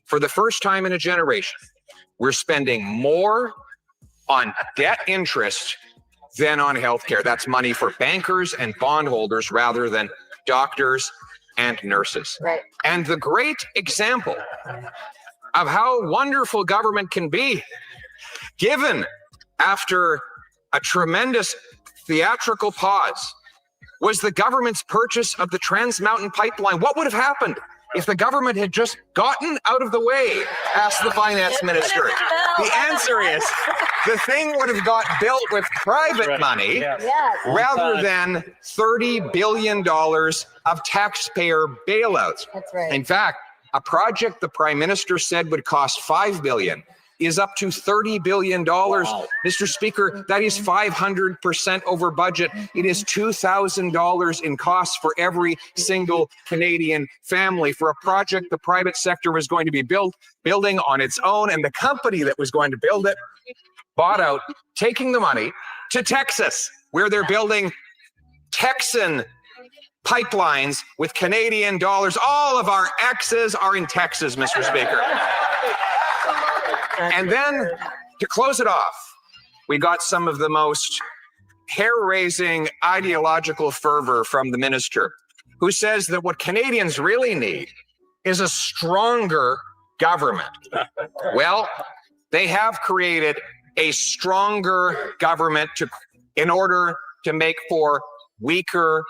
for the first time in a generation, we're spending more on debt interest than on healthcare. That's money for bankers and bondholders rather than doctors and nurses. Right. And the great example of how wonderful government can be, given after a tremendous theatrical pause, was the government's purchase of the Trans Mountain Pipeline. What would have happened if the government had just gotten out of the way? Asked the finance minister. The answer is the thing would have got built with private money rather than $30 billion of taxpayer bailouts. That's right. In fact, a project the prime minister said would cost $5 billion is up to $30 billion. Wow. Mr. Speaker, that is 500% over budget. It is $2,000 in costs for every single Canadian family for a project the private sector was going to be building on its own, and the company that was going to build it bought out, taking the money to Texas, where they're building Texan pipelines with Canadian dollars. All of our exes are in Texas, Mr. Speaker. And then, to close it off, we got some of the most hair-raising ideological fervor from the minister, who says that what Canadians really need is a stronger government. Well, they have created a stronger government in order to make for weaker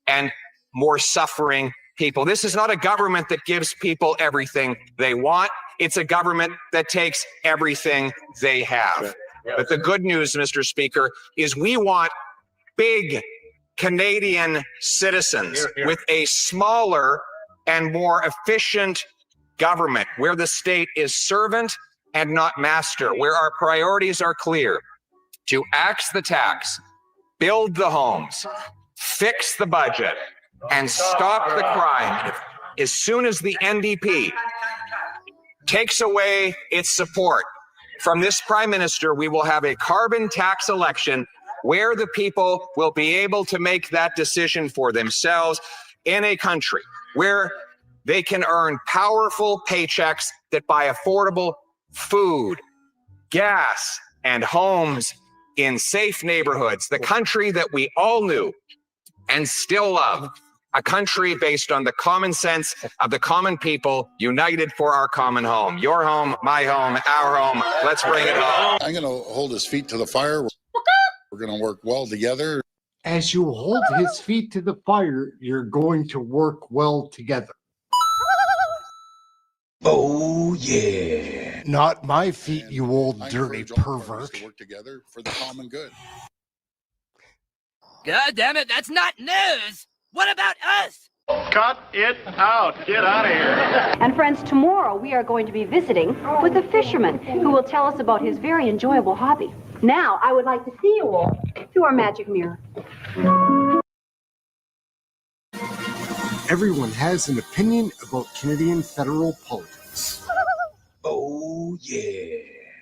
and more suffering people. This is not a government that gives people everything they want. It's a government that takes everything they have. But the good news, Mr. Speaker, is we want big Canadian citizens with a smaller and more efficient government where the state is servant and not master, where our priorities are clear: to axe the tax, build the homes, fix the budget, and stop the crime. As soon as the NDP takes away its support from this prime minister, we will have a carbon tax election where the people will be able to make that decision for themselves in a country where they can earn powerful paychecks that buy affordable food, gas, and homes in safe neighborhoods. The country that we all knew and still love. A country based on the common sense of the common people, united for our common home. Your home, my home, our home. Let's bring it home. I'm going to hold his feet to the fire. We're going to work well together. As you hold his feet to the fire, you're going to work well together. Oh, yeah. Not my feet, you old dirty pervert. To work together for the common good. God damn it, that's not news. What about us? Cut it out. Get out of here. And friends, tomorrow we are going to be visiting with a fisherman who will tell us about his very enjoyable hobby. Now, I would like to see you all through our magic mirror. Everyone has an opinion about Canadian federal politics. Oh, yeah.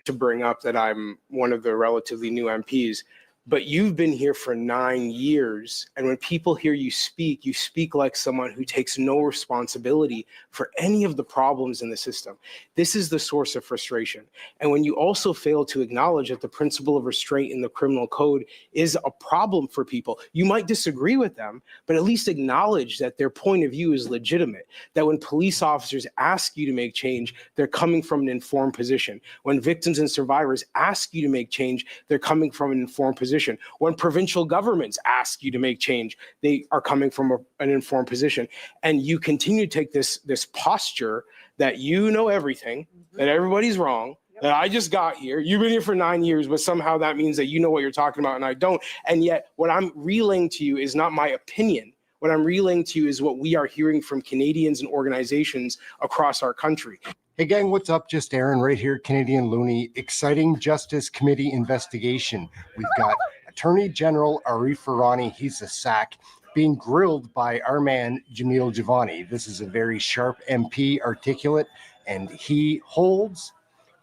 To bring up that I'm one of the relatively new MPs, but you've been here for 9 years, and when people hear you speak like someone who takes no responsibility for any of the problems in the system. This is the source of frustration. And when you also fail to acknowledge that the principle of restraint in the criminal code is a problem for people, you might disagree with them, but at least acknowledge that their point of view is legitimate, that when police officers ask you to make change, they're coming from an informed position. When victims and survivors ask you to make change, they're coming from an informed position. position. When provincial governments ask you to make change, they are coming from an informed position. And you continue to take this posture that you know everything, that everybody's wrong, that I just got here. You've been here for 9 years, but somehow that means that you know what you're talking about and I don't. And yet what I'm relaying to you is not my opinion. What I'm relaying to you is what we are hearing from Canadians and organizations across our country. Hey gang, what's up? Just Aaron right here, Canadian Looney. Exciting Justice Committee investigation. We've got Attorney General Arif Virani, he's a SAC, being grilled by our man Jamil Jivani. This is a very sharp MP, articulate, and he holds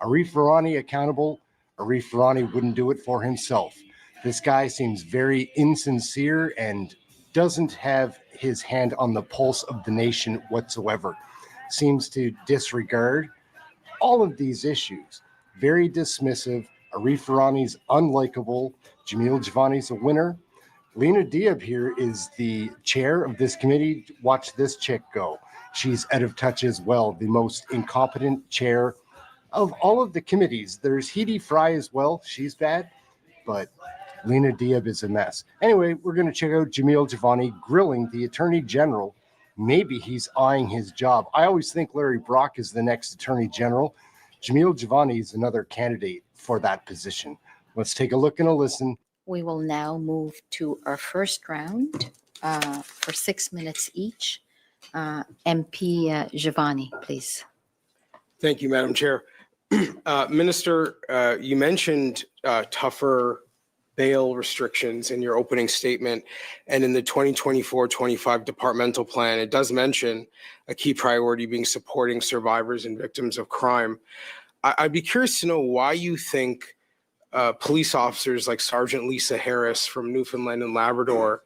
Arif Virani accountable. Arif Virani wouldn't do it for himself. This guy seems very insincere and doesn't have his hand on the pulse of the nation whatsoever. Seems to disregard all of these issues. Very dismissive. Arif Virani's unlikable. Jamil Jivani's a winner. Lena Diab here is the chair of this committee. Watch this chick go. She's out of touch as well. The most incompetent chair of all of the committees. There's Heidi Fry as well. She's bad, but Lena Diab is a mess. Anyway, we're going to check out Jamil Jivani grilling the Attorney General. Maybe he's eyeing his job. I always think Larry Brock is the next Attorney General. Jamil Jivani is another candidate for that position. Let's take a look and a listen. We will now move to our first round for 6 minutes each. MP Jivani, please. Thank you, Madam Chair. Minister, you mentioned tougher bail restrictions in your opening statement, and in the 2024-25 departmental plan, it does mention a key priority being supporting survivors and victims of crime. I'd be curious to know why you think police officers like Sergeant Lisa Harris from Newfoundland and Labrador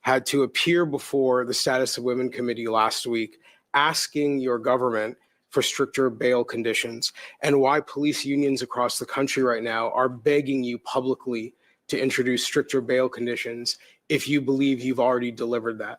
had to appear before the Status of Women Committee last week asking your government for stricter bail conditions, and why police unions across the country right now are begging you publicly to introduce stricter bail conditions if you believe you've already delivered that.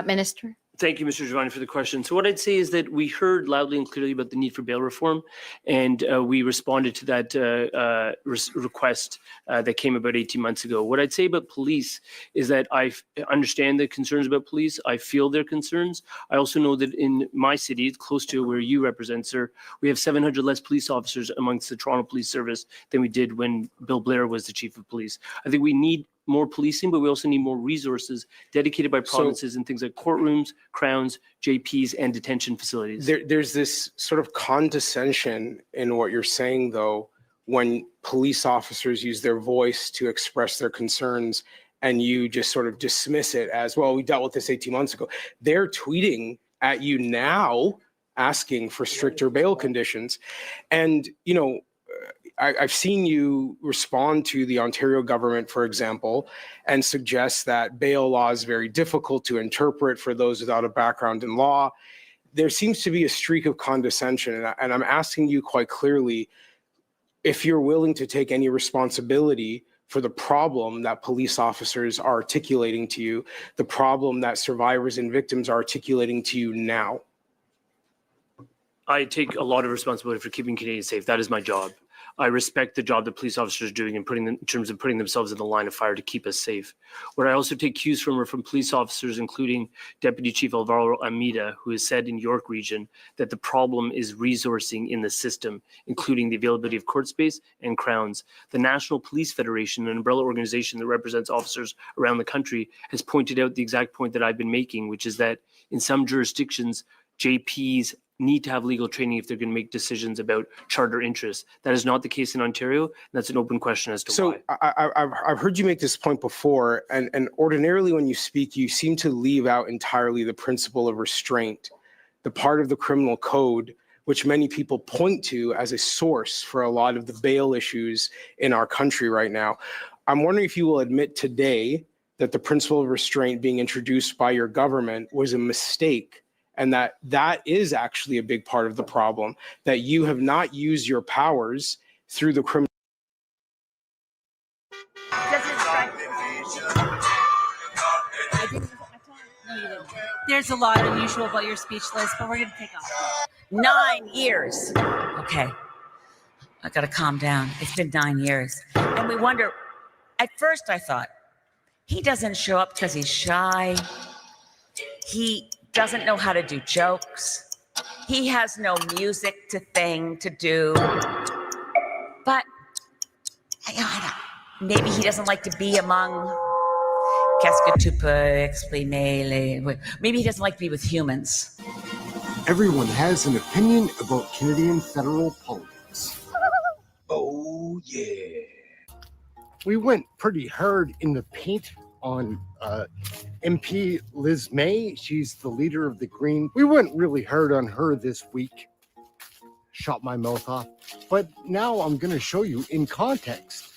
Minister. Thank you, Mr. Jivani, for the question. So what I'd say is that we heard loudly and clearly about the need for bail reform, and we responded to that request that came about 18 months ago. What I'd say about police is that I understand the concerns about police. I feel their concerns. I also know that in my city, close to where you represent, sir, we have 700 less police officers amongst the Toronto Police Service than we did when Bill Blair was the chief of police. I think we need more policing, but we also need more resources dedicated by provinces in things like courtrooms, crowns, JPs, and detention facilities. There's this sort of condescension in what you're saying, though, when police officers use their voice to express their concerns and you just sort of dismiss it as, well, we dealt with this 18 months ago. They're tweeting at you now asking for stricter bail conditions. And, you know, I've seen you respond to the Ontario government, for example, and suggest that bail law is very difficult to interpret for those without a background in law. There seems to be a streak of condescension, and I'm asking you quite clearly if you're willing to take any responsibility for the problem that police officers are articulating to you, the problem that survivors and victims are articulating to you now. I take a lot of responsibility for keeping Canadians safe. That is my job. I respect the job that police officers are doing in terms of putting themselves in the line of fire to keep us safe. What I also take cues from are from police officers, including Deputy Chief Alvaro Amida, who has said in York Region that the problem is resourcing in the system, including the availability of court space and crowns. The National Police Federation, an umbrella organization that represents officers around the country, has pointed out the exact point that I've been making, which is that in some jurisdictions, JPs need to have legal training if they're going to make decisions about charter interests. That is not the case in Ontario. And that's an open question as to why. So I've heard you make this point before, and ordinarily when you speak, you seem to leave out entirely the principle of restraint, the part of the criminal code which many people point to as a source for a lot of the bail issues in our country right now. I'm wondering if you will admit today that the principle of restraint being introduced by your government was a mistake, and that is actually a big part of the problem, that you have not used your powers through the criminal. There's a lot unusual about your speech, Liz, but we're going to take off. 9 years. Okay. I got to calm down. It's been 9 years. And we wonder, at first I thought, he doesn't show up because he's shy. He doesn't know how to do jokes. He has no music to do. But maybe he doesn't like to be among. Qu'est-ce que tu peux exprimer les... Maybe he doesn't like to be with humans. Everyone has an opinion about Canadian federal politics. Oh, yeah. We went pretty hard in the paint on MP Liz May. She's the leader of the Green. We went really hard on her this week. Shot my mouth off. But now I'm going to show you in context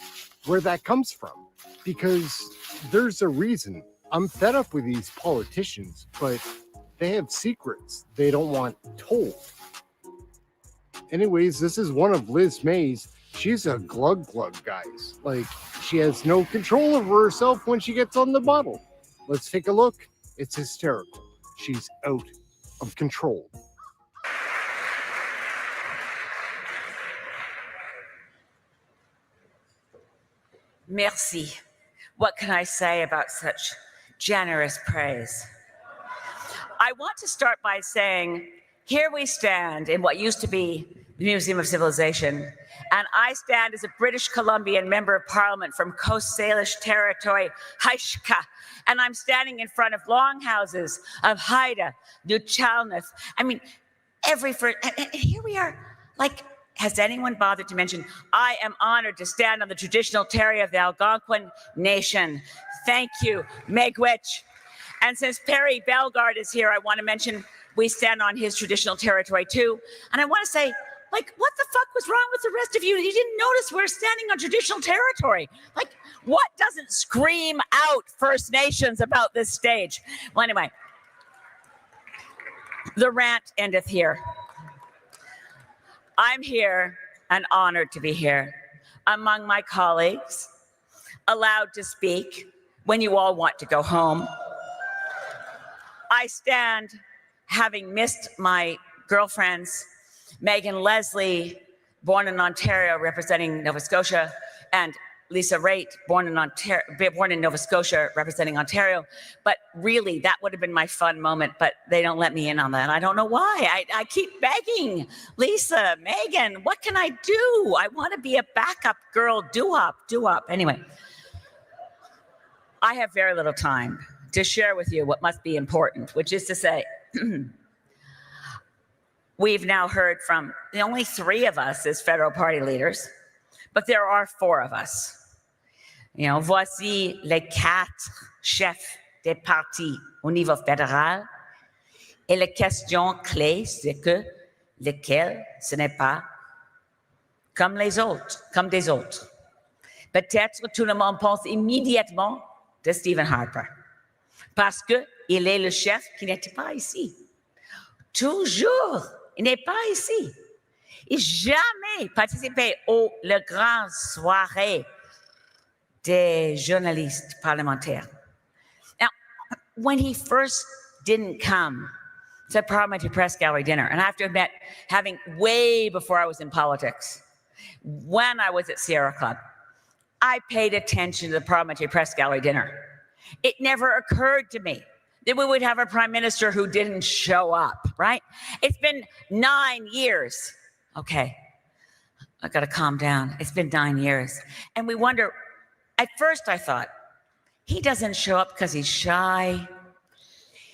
where that comes from. Because there's a reason. I'm fed up with these politicians, but they have secrets they don't want told. Anyways, this is one of Liz May's. She's a glug, guys. Like, she has no control over herself when she gets on the bottle. Let's take a look. It's hysterical. She's out of control. Merci. What can I say about such generous praise? I want to start by saying, here we stand in what used to be the Museum of Civilization, and I stand as a British Columbian member of Parliament from Coast Salish territory, Haishka, and I'm standing in front of longhouses of Haida, New Chalmers. I mean, and here we are, like, has anyone bothered to mention, I am honored to stand on the traditional territory of the Algonquin Nation. Thank you, Miigwech. And since Perry Bellegarde is here, I want to mention we stand on his traditional territory too. And I want to say, like, what the fuck was wrong with the rest of you? You didn't notice we're standing on traditional territory. Like, what doesn't scream out First Nations about this stage? Well, anyway, the rant endeth here. I'm here and honored to be here among my colleagues, allowed to speak when you all want to go home. I stand having missed my girlfriends, Megan Leslie, born in Ontario, representing Nova Scotia, and Lisa Raitt, born in Nova Scotia, representing Ontario. But really, that would have been my fun moment, but they don't let me in on that. I don't know why. I keep begging, Lisa, Megan, what can I do? I want to be a backup girl, do up. Anyway, I have very little time to share with you what must be important, which is to say, we've now heard from the only 3 of us as federal party leaders, but there are 4 of us. You know, voici les 4 chefs des partis au niveau fédéral. Et la question clé, c'est que lequel ce n'est pas comme les autres, comme des autres. Peut-être tout le monde pense immédiatement de Stephen Harper, parce qu'il est le chef qui n'était pas ici. Toujours, il n'est pas ici. Il n'a jamais participé aux grandes soirées des journalistes parlementaires. Now, when he first didn't come to Parliamentary Press Gallery dinner, and I have to admit, having way before I was in politics, when I was at Sierra Club, I paid attention to the Parliamentary Press Gallery dinner. It never occurred to me that we would have a prime minister who didn't show up, right? It's been 9 years. Okay, I gotta calm down. It's been 9 years. And we wonder, at first I thought, he doesn't show up because he's shy.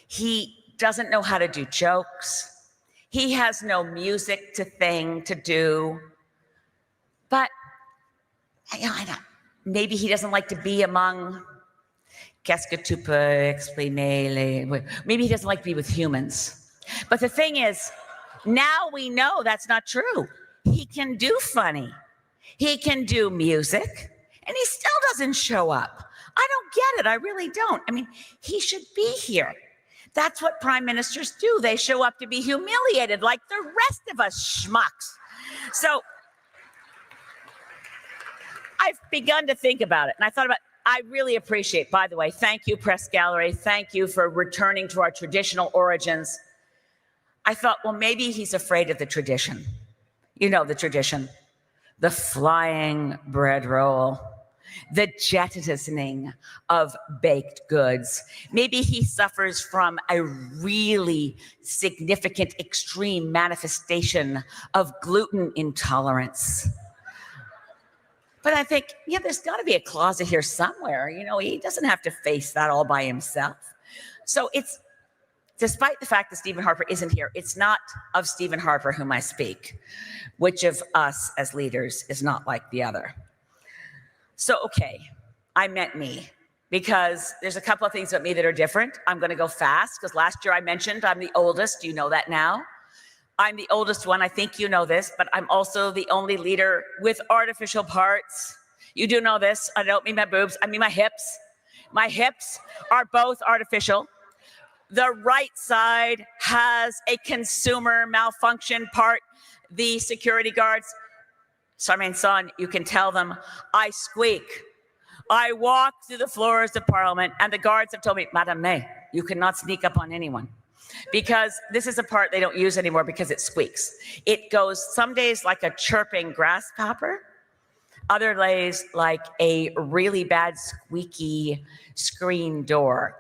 He doesn't know how to do jokes. He has no music to do. But maybe he doesn't like to be among. Qu'est-ce que tu peux exprimer les... Maybe he doesn't like to be with humans. But the thing is, now we know that's not true. He can do funny. He can do music. And he still doesn't show up. I don't get it. I really don't. I mean, he should be here. That's what prime ministers do. They show up to be humiliated like the rest of us schmucks. So I've begun to think about it. And I thought about, I really appreciate, by the way, thank you, Press Gallery. Thank you for returning to our traditional origins. I thought, well, maybe he's afraid of the tradition. You know the tradition. The flying bread roll. the jettisoning of baked goods. Maybe he suffers from a really significant, extreme manifestation of gluten intolerance. But I think, yeah, there's got to be a closet here somewhere. You know, he doesn't have to face that all by himself. So it's, despite the fact that Stephen Harper isn't here, it's not of Stephen Harper whom I speak. Which of us as leaders is not like the other? So, okay, I meant me, because there's a couple of things about me that are different. I'm going to go fast, because last year I mentioned I'm the oldest. You know that now. I'm the oldest one. I think you know this, but I'm also the only leader with artificial parts. You do know this. I don't mean my boobs. I mean my hips. My hips are both artificial. The right side has a consumer malfunction part. The security guards, Sarmaine Son, you can tell them, I squeak. I walk through the floors of Parliament, and the guards have told me, Madame May, you cannot sneak up on anyone. Because this is a part they don't use anymore because it squeaks. It goes some days like a chirping grasshopper, other days like a really bad squeaky screen door.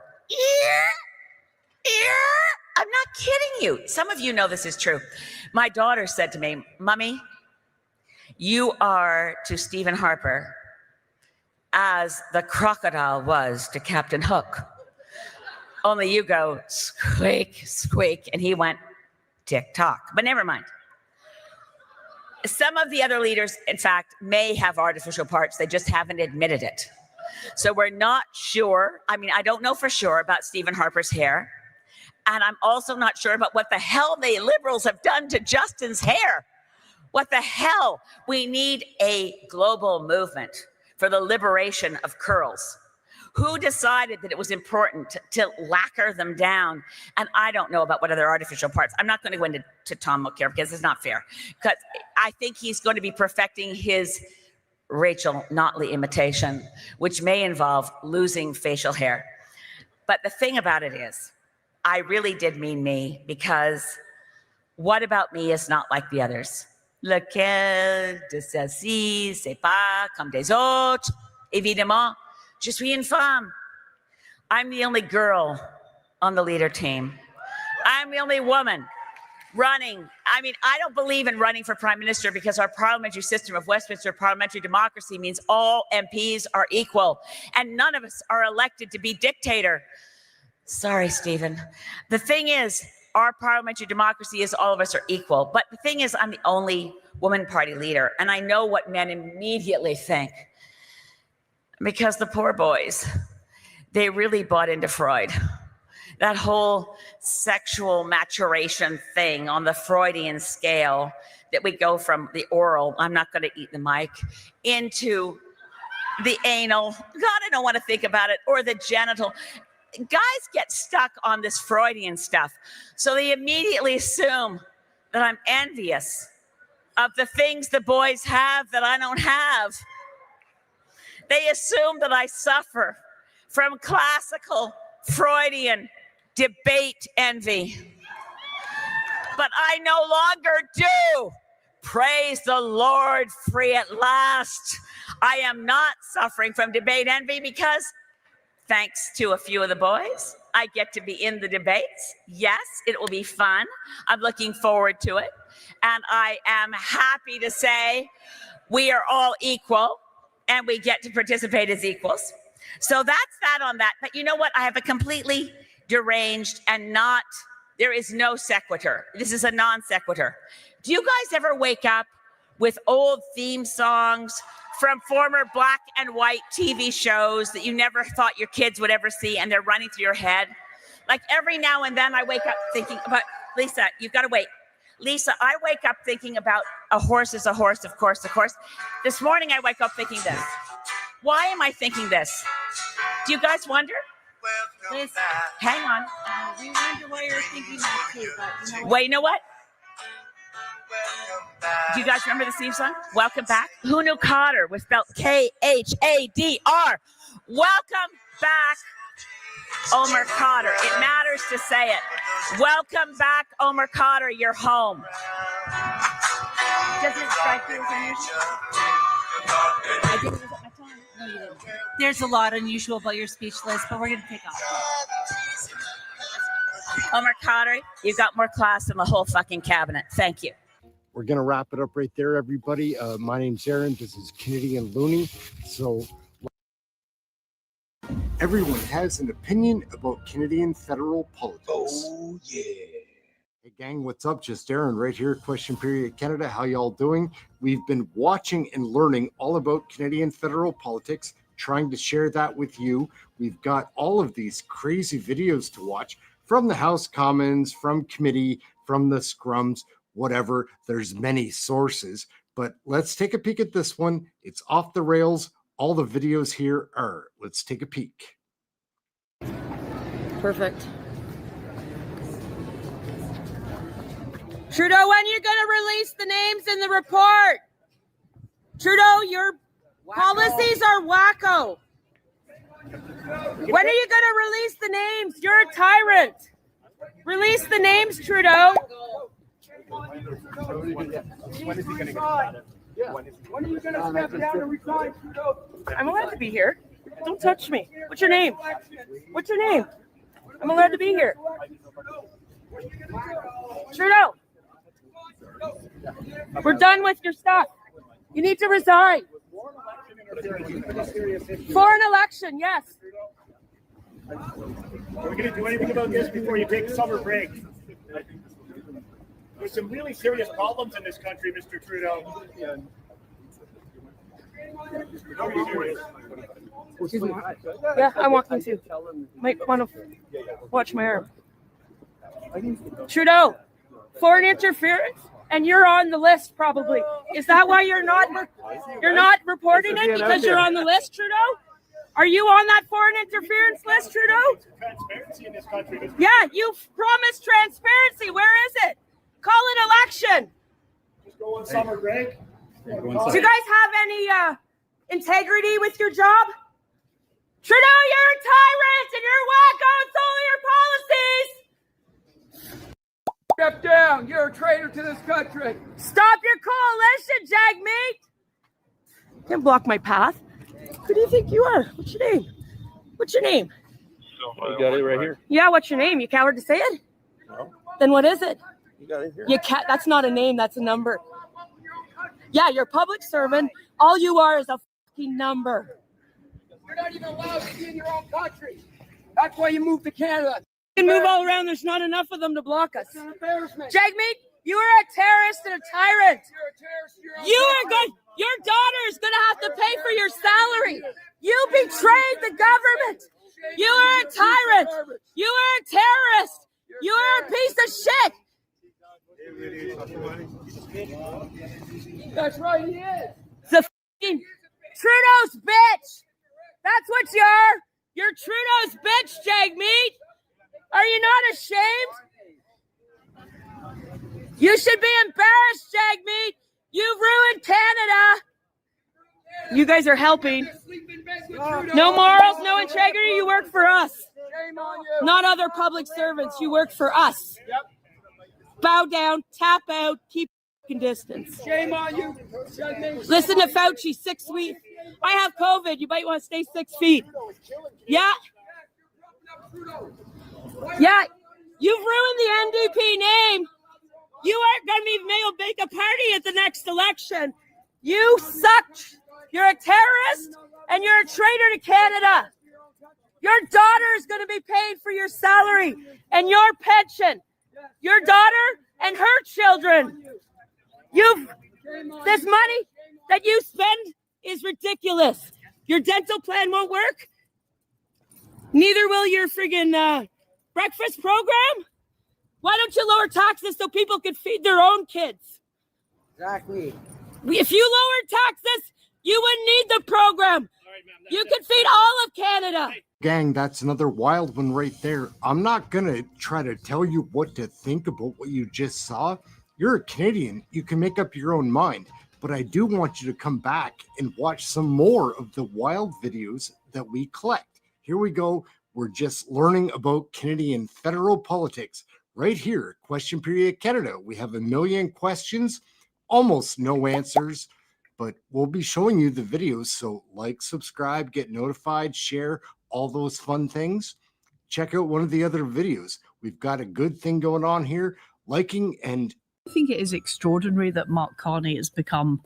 I'm not kidding you. Some of you know this is true. My daughter said to me, Mommy, you are to Stephen Harper as the crocodile was to Captain Hook. Only you go squeak, squeak, and he went tick-tock. But never mind. Some of the other leaders, in fact, may have artificial parts. They just haven't admitted it. So we're not sure. I mean, I don't know for sure about Stephen Harper's hair. And I'm also not sure about what the hell the Liberals have done to Justin's hair. What the hell? We need a global movement for the liberation of curls. Who decided that it was important to lacquer them down? And I don't know about what other artificial parts. I'm not going to go into Tom Mulcair because it's not fair. Because I think he's going to be perfecting his Rachel Notley imitation, which may involve losing facial hair. But the thing about it is, I really did mean me, because what about me is not like the others? Lequel de celles-ci, c'est pas comme des autres, évidemment. Je suis une femme. I'm the only girl on the leader team. I'm the only woman running. I mean, I don't believe in running for prime minister, because our parliamentary system of Westminster parliamentary democracy means all MPs are equal and none of us are elected to be dictator. Sorry, Stephen. The thing is, our parliamentary democracy is all of us are equal. But the thing is, I'm the only woman party leader, and I know what men immediately think. Because the poor boys, they really bought into Freud. That whole sexual maturation thing on the Freudian scale, that we go from the oral, I'm not going to eat the mic, into the anal, God, I don't want to think about it, or the genital. Guys get stuck on this Freudian stuff. So they immediately assume that I'm envious of the things the boys have that I don't have. They assume that I suffer from classical Freudian debate envy. But I no longer do. Praise the Lord, free at last. I am not suffering from debate envy, because thanks to a few of the boys, I get to be in the debates. Yes, it will be fun. I'm looking forward to it. And I am happy to say we are all equal and we get to participate as equals. So that's that on that. But you know what? I have a completely deranged and there is no sequitur. This is a non sequitur. Do you guys ever wake up with old theme songs from former black and white TV shows that you never thought your kids would ever see, and they're running through your head? Like every now and then I wake up thinking about, Lisa, you've got to wait. Lisa, I wake up thinking about a horse is a horse, of course, of course. This morning I wake up thinking this. Why am I thinking this? Do you guys wonder? Liz, hang on. We wonder why you're thinking that too, but you know. Wait, you know what? Do you guys remember the theme song? Welcome back. Who knew Cotter was spelled K-H-A-D-R? Welcome back, Omer Cotter. It matters to say it. Welcome back, Omer Cotter. You're home. Does it strike you as unusual? I didn't use up my time. There's a lot unusual about your speech, Liz, but we're going to take off. Omar Khadr, you've got more class than the whole fucking cabinet. Thank you. We're going to wrap it up right there, everybody. My name's Aaron. This is Canadian Looney. So everyone has an opinion about Canadian federal politics. Oh, yeah. Hey, gang, what's up? Just Aaron right here, Question Period Canada. How y'all doing? We've been watching and learning all about Canadian federal politics, trying to share that with you. We've got all of these crazy videos to watch from the House Commons, from committee, from the scrums, whatever. There's many sources, but let's take a peek at this one. It's off the rails. All the videos here are. Let's take a peek. Perfect. Trudeau, when are you going to release the names in the report? Trudeau, your policies are wacko. When are you going to release the names? You're a tyrant. Release the names, Trudeau. When is he going to get started? When are you going to step down and resign, Trudeau? I'm allowed to be here. Don't touch me. What's your name? What's your name? I'm allowed to be here. Trudeau. We're done with your stuff. You need to resign. For an election, yes. Are we going to do anything about this before you take summer break? There's some really serious problems in this country, Mr. Trudeau. Yeah, I'm walking too. Might want to watch my arm. Trudeau, foreign interference, and you're on the list probably. Is that why you're not reporting it because you're on the list, Trudeau? Are you on that foreign interference list, Trudeau? Transparency in this country. Yeah, you promised transparency. Where is it? Call an election. Just go on summer break. Do you guys have any integrity with your job? Trudeau, you're a tyrant and you're wacko. It's all your policies. Step down. You're a traitor to this country. Stop your coalition, Jagmeet. Can't block my path. Who do you think you are? What's your name? What's your name? You got it right here. Yeah, what's your name? You coward to say it? No. Then what is it? You got it here. You can't. That's not a name. That's a number. Yeah, you're a public servant. All you are is a fucking number. You're not even allowed to be in your own country. That's why you moved to Canada. You can move all around. There's not enough of them to block us. It's an embarrassment. Jagmeet, you are a terrorist and a tyrant. You're a terrorist. You are good. Your daughter is going to have to pay for your salary. You betrayed the government. You are a tyrant. You are a terrorist. You are a piece of shit. That's right, he is. The fucking Trudeau's bitch. That's what you are. You're Trudeau's bitch, Jagmeet. Are you not ashamed? You should be embarrassed, Jagmeet. You've ruined Canada. You guys are helping. No morals, no integrity. You work for us. Not other public servants. You work for us. Bow down, tap out, keep distance. Shame on you. Listen to Fauci, 6 weeks. I have COVID. You might want to stay 6 feet. Yeah. Yeah. You've ruined the NDP name. You aren't going to be able to make a party at the next election. You suck. You're a terrorist and you're a traitor to Canada. Your daughter is going to be paid for your salary and your pension. Your daughter and her children. This money that you spend is ridiculous. Your dental plan won't work. Neither will your friggin' breakfast program. Why don't you lower taxes so people can feed their own kids? Exactly. If you lowered taxes, you wouldn't need the program. You could feed all of Canada. Gang, that's another wild one right there. I'm not going to try to tell you what to think about what you just saw. You're a Canadian. You can make up your own mind. But I do want you to come back and watch some more of the wild videos that we collect. Here we go. We're just learning about Canadian federal politics right here. Question Period Canada. We have 1 million questions, almost no answers. But but we'll be showing you the videos. So like, subscribe, get notified, share, all those fun things. Check out one of the other videos. We've got a good thing going on here. Liking and I think it is extraordinary that Mark Carney has become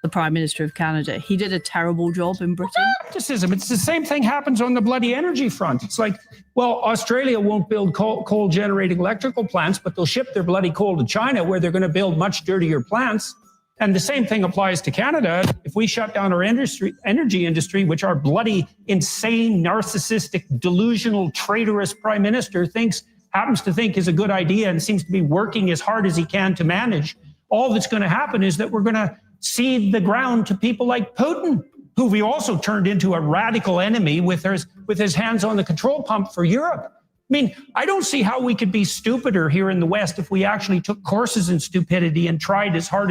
the Prime Minister of Canada. He did a terrible job in Britain. Skepticism. It's the same thing happens on the bloody energy front. It's like, well, Australia won't build coal generating electrical plants, but they'll ship their bloody coal to China where they're going to build much dirtier plants. And the same thing applies to Canada. If we shut down our energy industry, which our bloody, insane, narcissistic, delusional, traitorous Prime Minister happens to think is a good idea and seems to be working as hard as he can to manage, all that's going to happen is that we're going to cede the ground to people like Putin, who we also turned into a radical enemy with his hands on the control pump for Europe. I mean, I don't see how we could be stupider here in the West if we actually took courses in stupidity and tried as hard.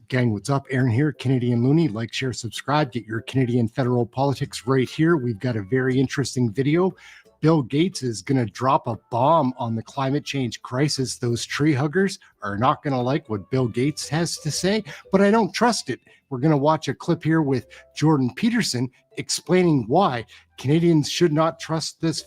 Gang, what's up? Aaron here, Canadian Looney. Like, share, subscribe. Get your Canadian federal politics right here. We've got a very interesting video. Bill Gates is going to drop a bomb on the climate change crisis. Those tree huggers are not going to like what Bill Gates has to say, but I don't trust it. We're going to watch a clip here with Jordan Peterson explaining why Canadians should not trust this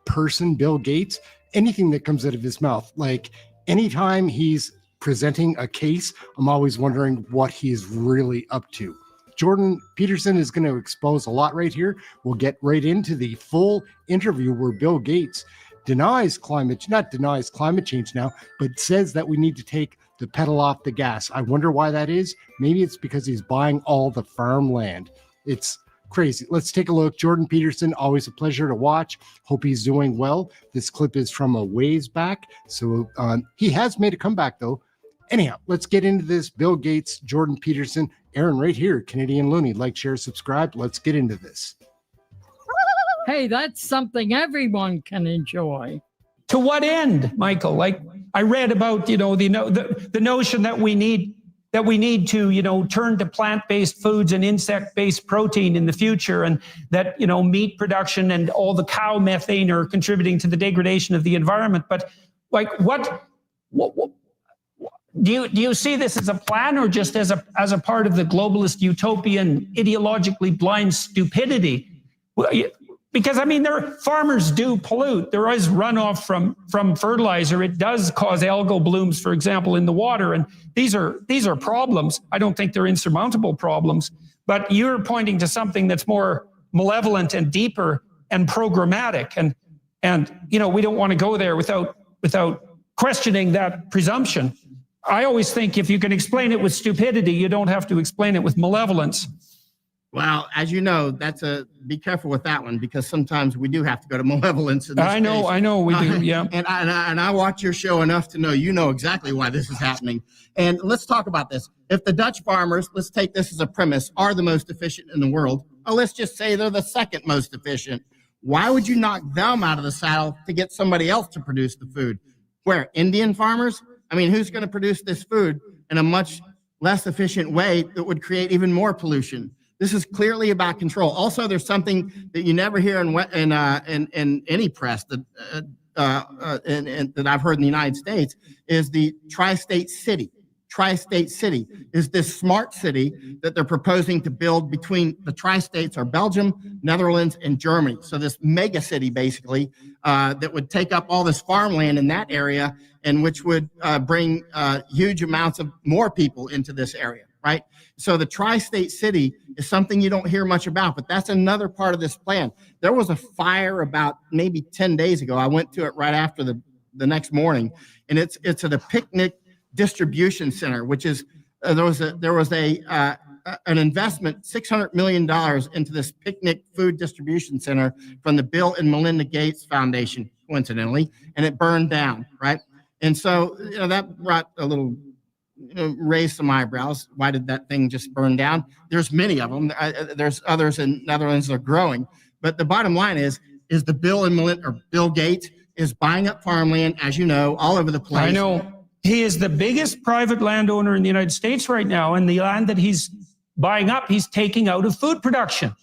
person, Bill Gates, anything that comes out of his mouth. Like, anytime he's presenting a case, I'm always wondering what he's really up to. Jordan Peterson is going to expose a lot right here. We'll get right into the full interview where Bill Gates not denies climate change now, but says that we need to take the pedal off the gas. I wonder why that is. Maybe it's because he's buying all the farmland. It's crazy. Let's take a look. Jordan Peterson, always a pleasure to watch. Hope he's doing well. This clip is from a ways back. So he has made a comeback though. Anyhow, let's get into this. Bill Gates, Jordan Peterson, Aaron right here, Canadian Looney. Like, share, subscribe. Let's get into this. Hey, that's something everyone can enjoy. To what end, Michael? Like, I read about, the notion that we need to, turn to plant-based foods and insect-based protein in the future, and that, meat production and all the cow methane are contributing to the degradation of the environment. But like, what do you see this as a plan, or just as a part of the globalist utopian, ideologically blind stupidity? Because farmers do pollute. There is runoff from fertilizer. It does cause algal blooms, for example, in the water, and these are problems. I don't think they're insurmountable problems. But you're pointing to something that's more malevolent and deeper and programmatic, and we don't want to go there without questioning that presumption. I always think if you can explain it with stupidity, you don't have to explain it with malevolence. Well, as you know, be careful with that one, because sometimes we do have to go to malevolence in this I know we do, yeah. And I watch your show enough to know you know exactly why this is happening. And let's talk about this. If the Dutch farmers, let's take this as a premise, are the most efficient in the world, or let's just say they're the second most efficient, why would you knock them out of the saddle to get somebody else to produce the food? Where? Indian farmers? Who's going to produce this food in a much less efficient way that would create even more pollution? This is clearly about control. Also, there's something that you never hear in any press that I've heard in the United States is the tri-state city. Tri-state city is this smart city that they're proposing to build between the tri-states are Belgium, Netherlands, and Germany. So this mega city basically that would take up all this farmland in that area, and which would bring huge amounts of more people into this area, right? So the tri-state city is something you don't hear much about, but that's another part of this plan. There was a fire about maybe 10 days ago. I went to it right after the next morning, and it's at a picnic distribution center, which is there was an investment, $600 million into this picnic food distribution center from the Bill and Melinda Gates Foundation, coincidentally, and it burned down, right? And so that brought a little raised some eyebrows. Why did that thing just burn down? There's many of them. There's others in Netherlands that are growing, but the bottom line is the Bill and Melinda, or Bill Gates, is buying up farmland, as you know, all over the place. I know. He is the biggest private landowner in the United States right now, and the land that he's buying up, he's taking out of food production.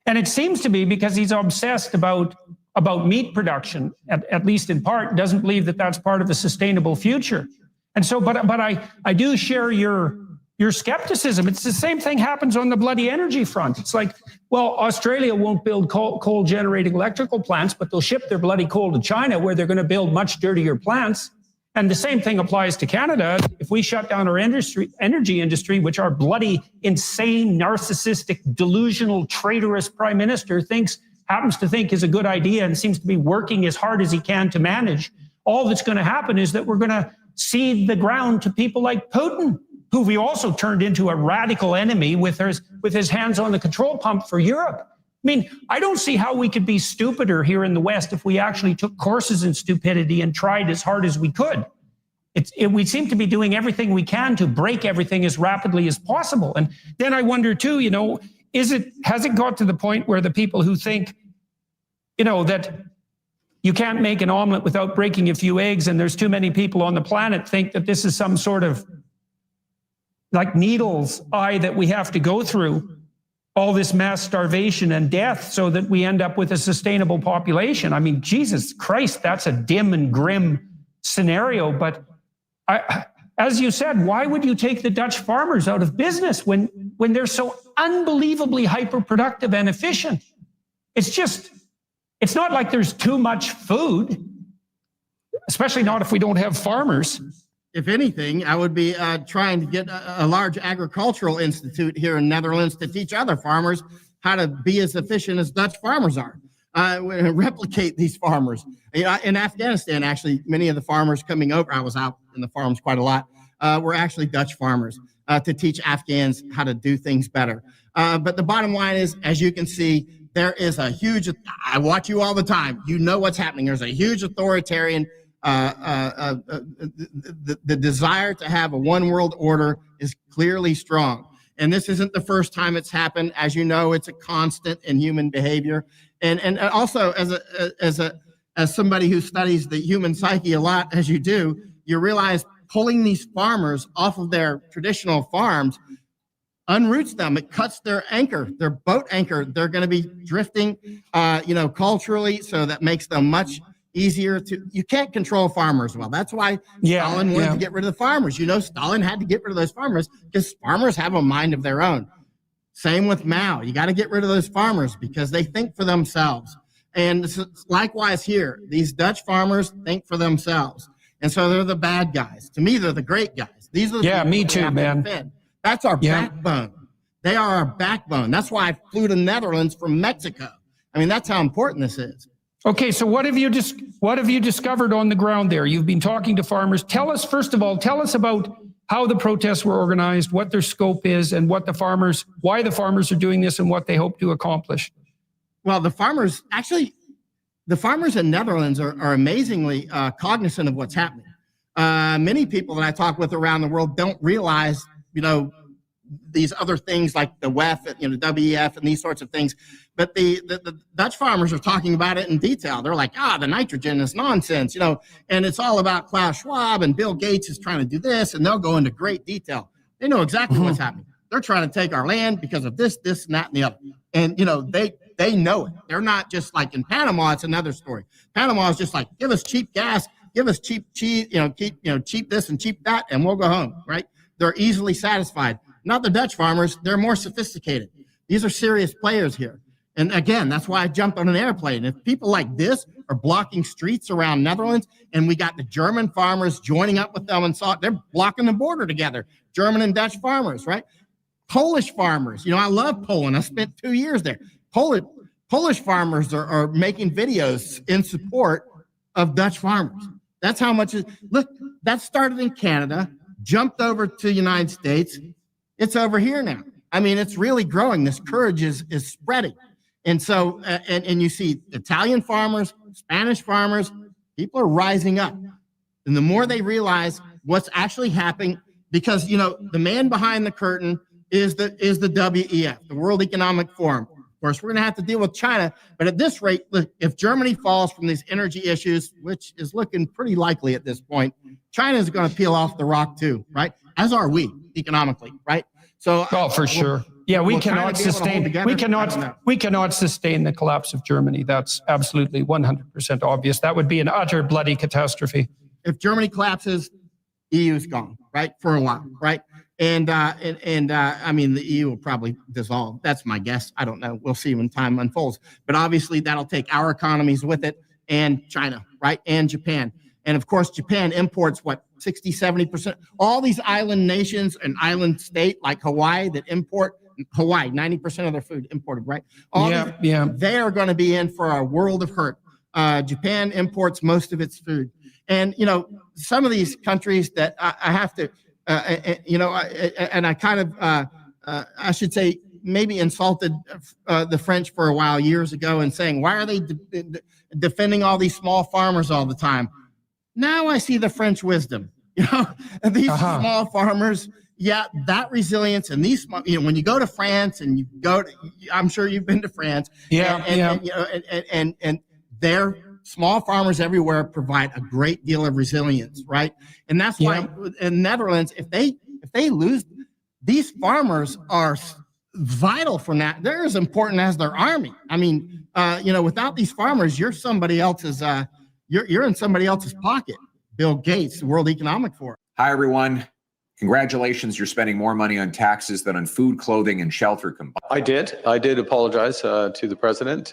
And it seems to be because he's obsessed about meat production, at least in part, doesn't believe that that's part of a sustainable future. And so, but I do share your your skepticism. It's the same thing happens on the bloody energy front. It's like, well, Australia won't build coal generating electrical plants, but they'll ship their bloody coal to China where they're going to build much dirtier plants. And the same thing applies to Canada. If we shut down our energy industry, which our bloody, insane, narcissistic, delusional, traitorous prime minister happens to think is a good idea and seems to be working as hard as he can to manage, all that's going to happen is that we're going to cede the ground to people like Putin, who we also turned into a radical enemy with his hands on the control pump for Europe. I mean, I don't see how we could be stupider here in the West if we actually took courses in stupidity and tried as hard as we could. We seem to be doing everything we can to break everything as rapidly as possible. And then I wonder too, has it got to the point where the people who think, that you can't make an omelet without breaking a few eggs and there's too many people on the planet think that this is some sort of like needle's eye that we have to go through all this mass starvation and death so that we end up with a sustainable population. I mean, Jesus Christ, that's a dim and grim scenario. But as you said, why would you take the Dutch farmers out of business when they're so unbelievably hyperproductive and efficient? It's not like there's too much food, especially not if we don't have farmers. If anything, I would be trying to get a large agricultural institute here in Netherlands to teach other farmers how to be as efficient as Dutch farmers are, replicate these farmers. In Afghanistan, actually, many of the farmers coming over, I was out in the farms quite a lot, were actually Dutch farmers to teach Afghans how to do things better. But the bottom line is, as you can see, there is a huge, I watch you all the time, you know what's happening. There's a huge authoritarian the desire to have a one world order is clearly strong. And this isn't the first time it's happened. As you know, it's a constant in human behavior. And also as somebody who studies the human psyche a lot, as you do, you realize pulling these farmers off of their traditional farms unroots them. It cuts their anchor, their boat anchor. They're going to be drifting, culturally. So that makes them much easier you can't control farmers well. That's why Stalin wanted to get rid of the farmers. Stalin had to get rid of those farmers because farmers have a mind of their own. Same with Mao. You got to get rid of those farmers because they think for themselves. And likewise here, these Dutch farmers think for themselves. And so they're the bad guys. To me, they're the great guys. These are the me too, man. That's our backbone. They are our backbone. That's why I flew to Netherlands from Mexico. I mean, that's how important this is. Okay, so what have you discovered on the ground there? You've been talking to farmers. Tell us, first of all, about how the protests were organized, what their scope is, and why the farmers are doing this and what they hope to accomplish. Well, the farmers in Netherlands are amazingly cognizant of what's happening. Many people that I talk with around the world don't realize, these other things like the WEF, WEF and these sorts of things. But the Dutch farmers are talking about it in detail. They're like, the nitrogen is nonsense, and it's all about Klaus Schwab and Bill Gates is trying to do this, and they'll go into great detail. They know exactly what's happening. They're trying to take our land because of this, and that, and the other. And, they know it. They're not just like in Panama, it's another story. Panama is just like, give us cheap gas, give us cheap cheese, cheap this and cheap that, and we'll go home, right? They're easily satisfied. Not the Dutch farmers. They're more sophisticated. These are serious players here. And again, that's why I jumped on an airplane. If people like this are blocking streets around Netherlands, and we got the German farmers joining up with them they're blocking the border together, German and Dutch farmers, right? Polish farmers. I love Poland. I spent 2 years there. Polish farmers are making videos in support of Dutch farmers. That's how much look, that started in Canada, jumped over to the United States. It's over here now. I mean, it's really growing. This courage is spreading. And so, and you see Italian farmers, Spanish farmers, people are rising up. And the more they realize what's actually happening, because, the man behind the curtain is the WEF, the World Economic Forum. Of course, we're going to have to deal with China. But at this rate, look, if Germany falls from these energy issues, which is looking pretty likely at this point, China is going to peel off the rock too, right? As are we economically, right? So, for sure. Yeah, we cannot sustain the collapse of Germany. That's absolutely 100% obvious. That would be an utter bloody catastrophe. If Germany collapses, EU's gone, right? For a while, right? I mean, the EU will probably dissolve. That's my guess. I don't know. We'll see when time unfolds. But obviously, that'll take our economies with it, and China, right, and Japan. And of course, Japan imports what, 60, 70%. All these island nations and island state like Hawaii that import 90% of their food imported, right? They are going to be in for a world of hurt. Japan imports most of its food. And, you know, some of these countries that I have to, and I kind of, I should say, maybe insulted the French for a while years ago and saying, why are they defending all these small farmers all the time? Now I see the French wisdom, you know, these small farmers. Yeah, that resilience and these, you know, when you go to France and you go to, I'm sure you've been to France. And their small farmers everywhere provide a great deal of resilience, right? And that's why in Netherlands, if they lose, these farmers are vital for that. They're as important as their army. I mean, you know, without these farmers, you're somebody else's. You're in somebody else's pocket. Bill Gates, the World Economic Forum. Hi, everyone. Congratulations, you're spending more money on taxes than on food, clothing, and shelter combined. I did apologize to the president.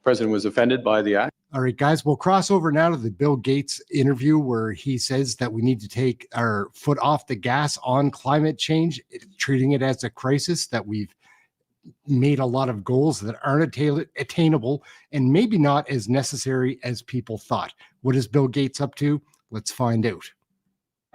President was offended by the act. All right, guys, we'll cross over now to the Bill Gates interview where he says that we need to take our foot off the gas on climate change, treating it as a crisis, that we've made a lot of goals that aren't attainable and maybe not as necessary as people thought. What is Bill Gates up to? Let's find out.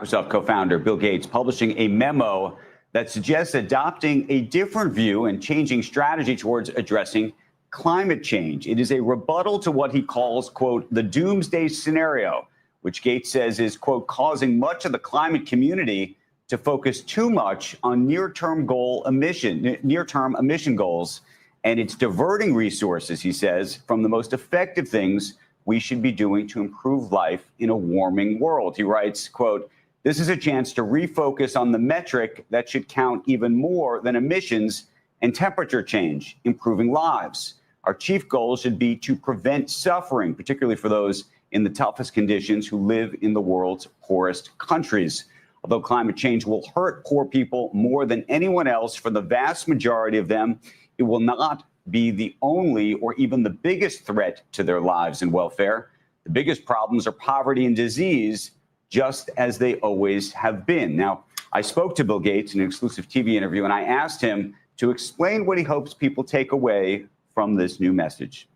Microsoft co-founder Bill Gates publishing a memo that suggests adopting a different view and changing strategy towards addressing climate change. It is a rebuttal to what he calls, quote, the doomsday scenario, which Gates says is, quote, causing much of the climate community to focus too much on near-term emission goals, and it's diverting resources, he says, from the most effective things we should be doing to improve life in a warming world. He writes, quote, this is a chance to refocus on the metric that should count even more than emissions and temperature change, improving lives. Our chief goal should be to prevent suffering, particularly for those in the toughest conditions who live in the world's poorest countries. Although climate change will hurt poor people more than anyone else, for the vast majority of them, it will not be the only or even the biggest threat to their lives and welfare. The biggest problems are poverty and disease, just as they always have been. Now, I spoke to Bill Gates in an exclusive TV interview, and I asked him to explain what he hopes people take away from this new message.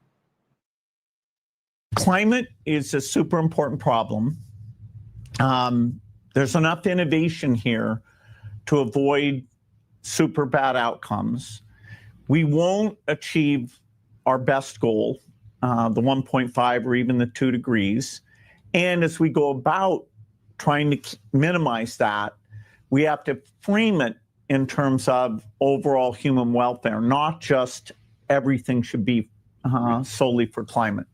Climate is a super important problem. There's enough innovation here to avoid super bad outcomes. We won't achieve our best goal, the 1.5 or even the 2 degrees. And as we go about trying to minimize that, we have to frame it in terms of overall human welfare, not just everything should be solely for climate.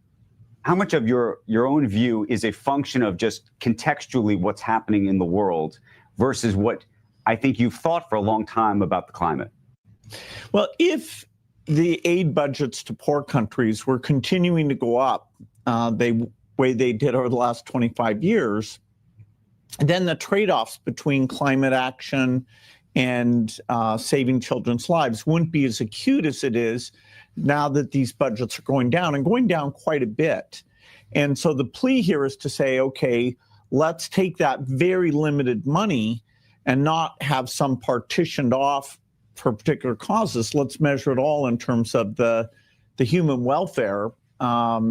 How much of your own view is a function of just contextually what's happening in the world versus what I think you've thought for a long time about the climate? Well, if the aid budgets to poor countries were continuing to go up the way they did over the last 25 years, then the trade-offs between climate action and saving children's lives wouldn't be as acute as it is now that these budgets are going down and going down quite a bit. And so the plea here is to say, okay, let's take that very limited money and not have some partitioned off for particular causes. Let's measure it all in terms of the human welfare. How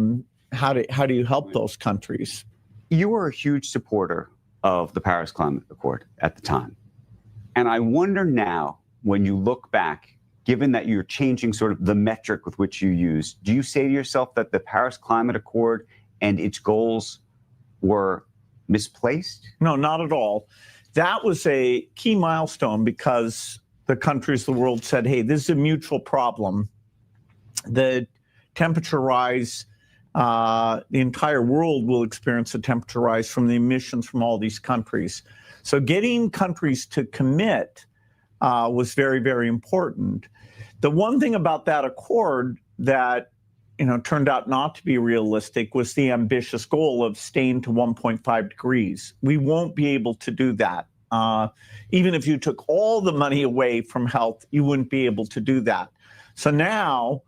do you help those countries? You were a huge supporter of the Paris Climate Accord at the time. And I wonder now, when you look back, given that you're changing sort of the metric with which you use, do you say to yourself that the Paris Climate Accord and its goals were misplaced? No, not at all. That was a key milestone because the countries of the world said, hey, this is a mutual problem. The temperature rise, the entire world will experience a temperature rise from the emissions from all these countries. So getting countries to commit was very, very important. The one thing about that accord that turned out not to be realistic was the ambitious goal of staying to 1.5 degrees. We won't be able to do that. Even if you took all the money away from health, you wouldn't be able to do that. So now,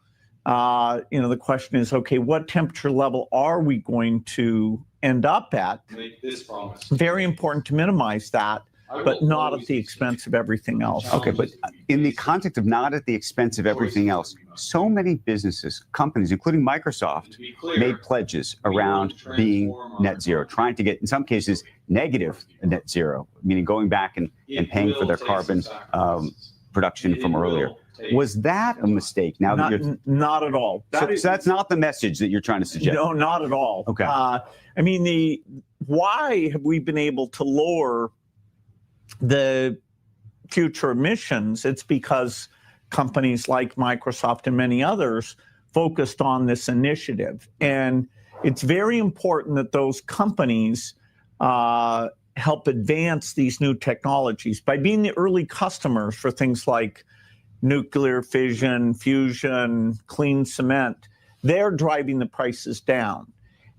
the question is, okay, what temperature level are we going to end up at? Make this promise. Very important to minimize that, but not at the expense of everything else. Okay, but in the context of not at the expense of everything else, so many businesses, companies, including Microsoft, made pledges around being net zero, trying to get, in some cases, negative net zero, meaning going back and paying for their carbon production from earlier. Was that a mistake? Now that you're not at all. So that's not the message that you're trying to suggest. No, not at all. Okay. Why have we been able to lower the future emissions? It's because companies like Microsoft and many others focused on this initiative. And it's very important that those companies help advance these new technologies by being the early customers for things like nuclear fission, fusion, clean cement. They're driving the prices down.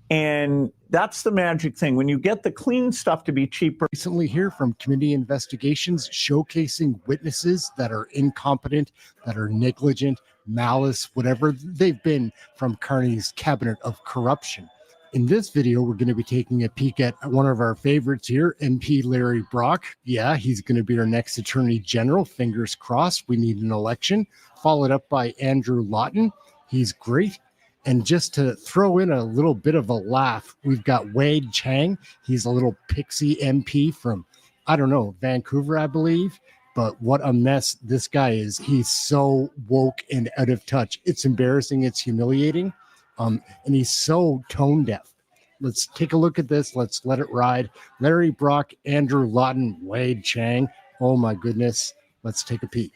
And that's the magic thing. When you get the clean stuff to be cheaper. Recently here from committee investigations showcasing witnesses that are incompetent, that are negligent, malice, whatever they've been from Carney's cabinet of corruption. In this video, we're going to be taking a peek at one of our favorites here, MP Larry Brock. Yeah, he's going to be our next Attorney General. Fingers crossed. We need an election. Followed up by Andrew Lawton. He's great. And just to throw in a little bit of a laugh, we've got Wade Chang. He's a little pixie MP from, I don't know, Vancouver, I believe. But what a mess this guy is. He's so woke and out of touch. It's embarrassing. It's humiliating. And he's so tone deaf. Let's take a look at this. Let's let it ride. Larry Brock, Andrew Lawton, Wade Chang. Oh my goodness. Let's take a peek.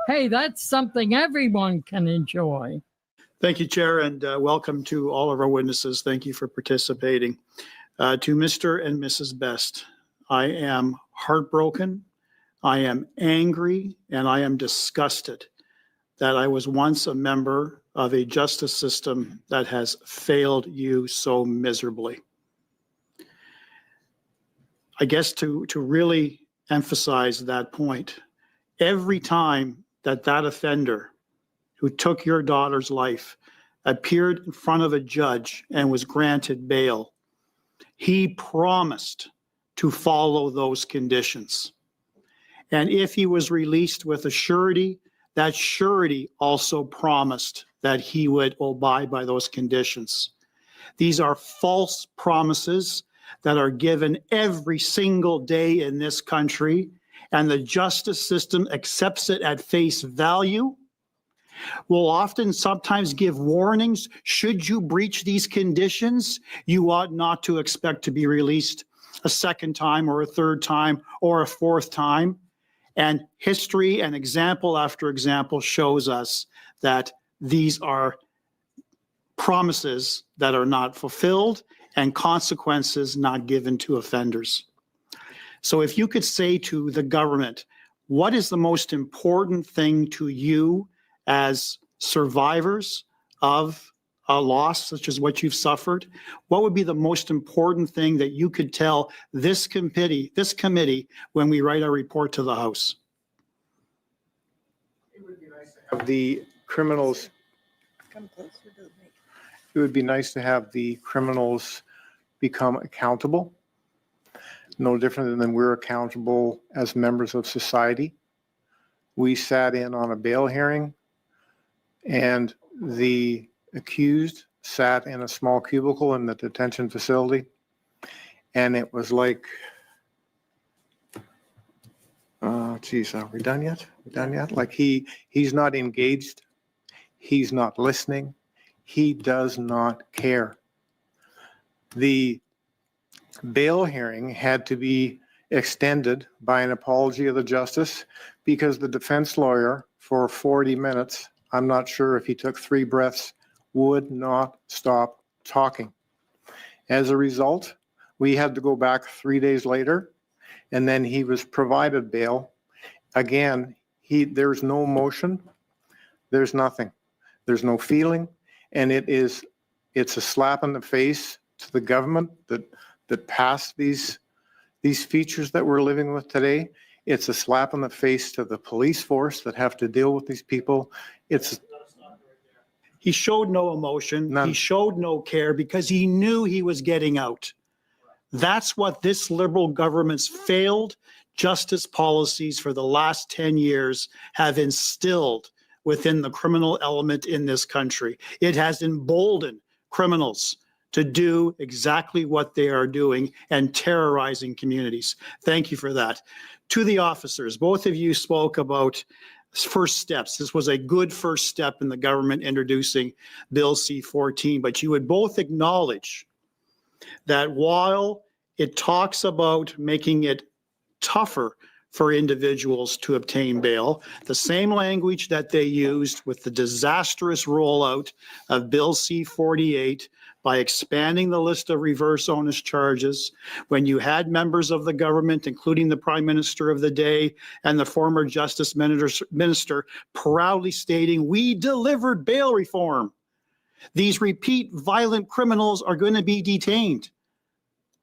Hey, that's something everyone can enjoy. Thank you, Chair, and welcome to all of our witnesses. Thank you for participating. To Mr. and Mrs. Best, I am heartbroken, I am angry, and I am disgusted that I was once a member of a justice system that has failed you so miserably. I guess to really emphasize that point, every time that offender who took your daughter's life appeared in front of a judge and was granted bail, he promised to follow those conditions. And if he was released with a surety, that surety also promised that he would abide by those conditions. These are false promises that are given every single day in this country, and the justice system accepts it at face value. Will often sometimes give warnings. Should you breach these conditions, you ought not to expect to be released a second time or a third time or a fourth time. And history and example after example shows us that these are promises that are not fulfilled and consequences not given to offenders. So if you could say to the government, what is the most important thing to you as survivors of a loss such as what you've suffered? What would be the most important thing that you could tell this committee when we write our report to the House? It would be nice to have the criminals. Come closer to the mic. It would be nice to have the criminals become accountable. No different than we're accountable as members of society. We sat in on a bail hearing, and the accused sat in a small cubicle in the detention facility, and it was like, geez, are we done yet? Like he's not engaged, he's not listening, he does not care. The bail hearing had to be extended by an apology of the justice because the defense lawyer for 40 minutes, I'm not sure if he took 3 breaths, would not stop talking. As a result, we had to go back 3 days later, and then he was provided bail. Again, there's no motion, there's nothing, there's no feeling, and it's a slap in the face to the government that passed these these features that we're living with today. It's a slap in the face to the police force that have to deal with these people. He showed no emotion. He showed no care because he knew he was getting out. That's what this Liberal government's failed justice policies for the last 10 years have instilled within the criminal element in this country. It has emboldened criminals to do exactly what they are doing and terrorizing communities. Thank you for that. To the officers, both of you spoke about first steps. This was a good first step in the government introducing Bill C-14, but you would both acknowledge that while it talks about making it tougher for individuals to obtain bail, the same language that they used with the disastrous rollout of Bill C-48 by expanding the list of reverse onus charges, when you had members of the government, including the Prime Minister of the day and the former Justice Minister, proudly stating, "We delivered bail reform. These repeat violent criminals are going to be detained."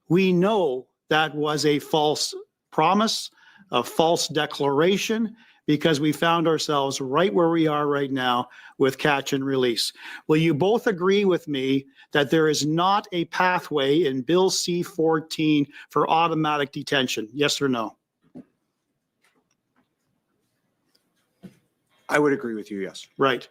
We know that was a false promise, a false declaration, because we found ourselves right where we are right now with catch and release. Will you both agree with me that there is not a pathway in Bill C-14 for automatic detention? Yes or no? I would agree with you, yes. Right.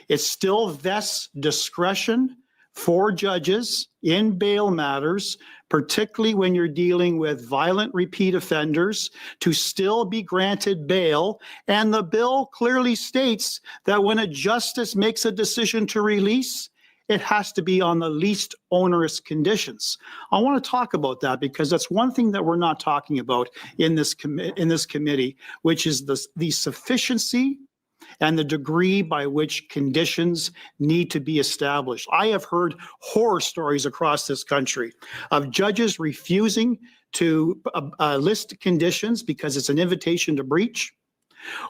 It still vests discretion for judges in bail matters, particularly when you're dealing with violent repeat offenders, to still be granted bail. And the bill clearly states that when a justice makes a decision to release, it has to be on the least onerous conditions. I want to talk about that because that's one thing that we're not talking about in this committee, which is the sufficiency and the degree by which conditions need to be established. I have heard horror stories across this country of judges refusing to list conditions because it's an invitation to breach,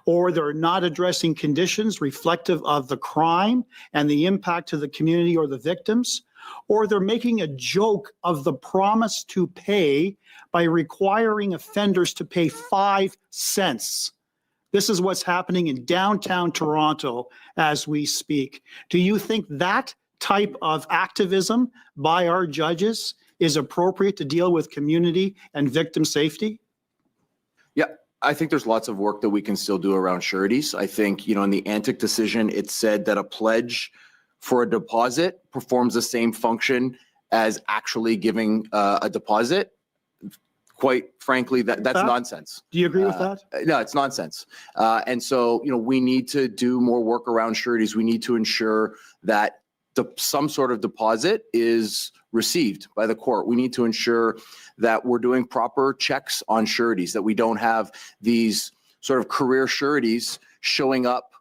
or they're not addressing conditions reflective of the crime and the impact to the community or the victims, or they're making a joke of the promise to pay by requiring offenders to pay 5 cents. This is what's happening in downtown Toronto as we speak. Do you think that type of activism by our judges is appropriate to deal with community and victim safety? Yeah, I think there's lots of work that we can still do around sureties. I think, in the Antic decision, it said that a pledge for a deposit performs the same function as actually giving a deposit. Quite frankly, that's nonsense. Do you agree with that? No, it's nonsense. And so, we need to do more work around sureties. We need to ensure that some sort of deposit is received by the court. We need to ensure that we're doing proper checks on sureties, that we don't have these sort of career sureties showing up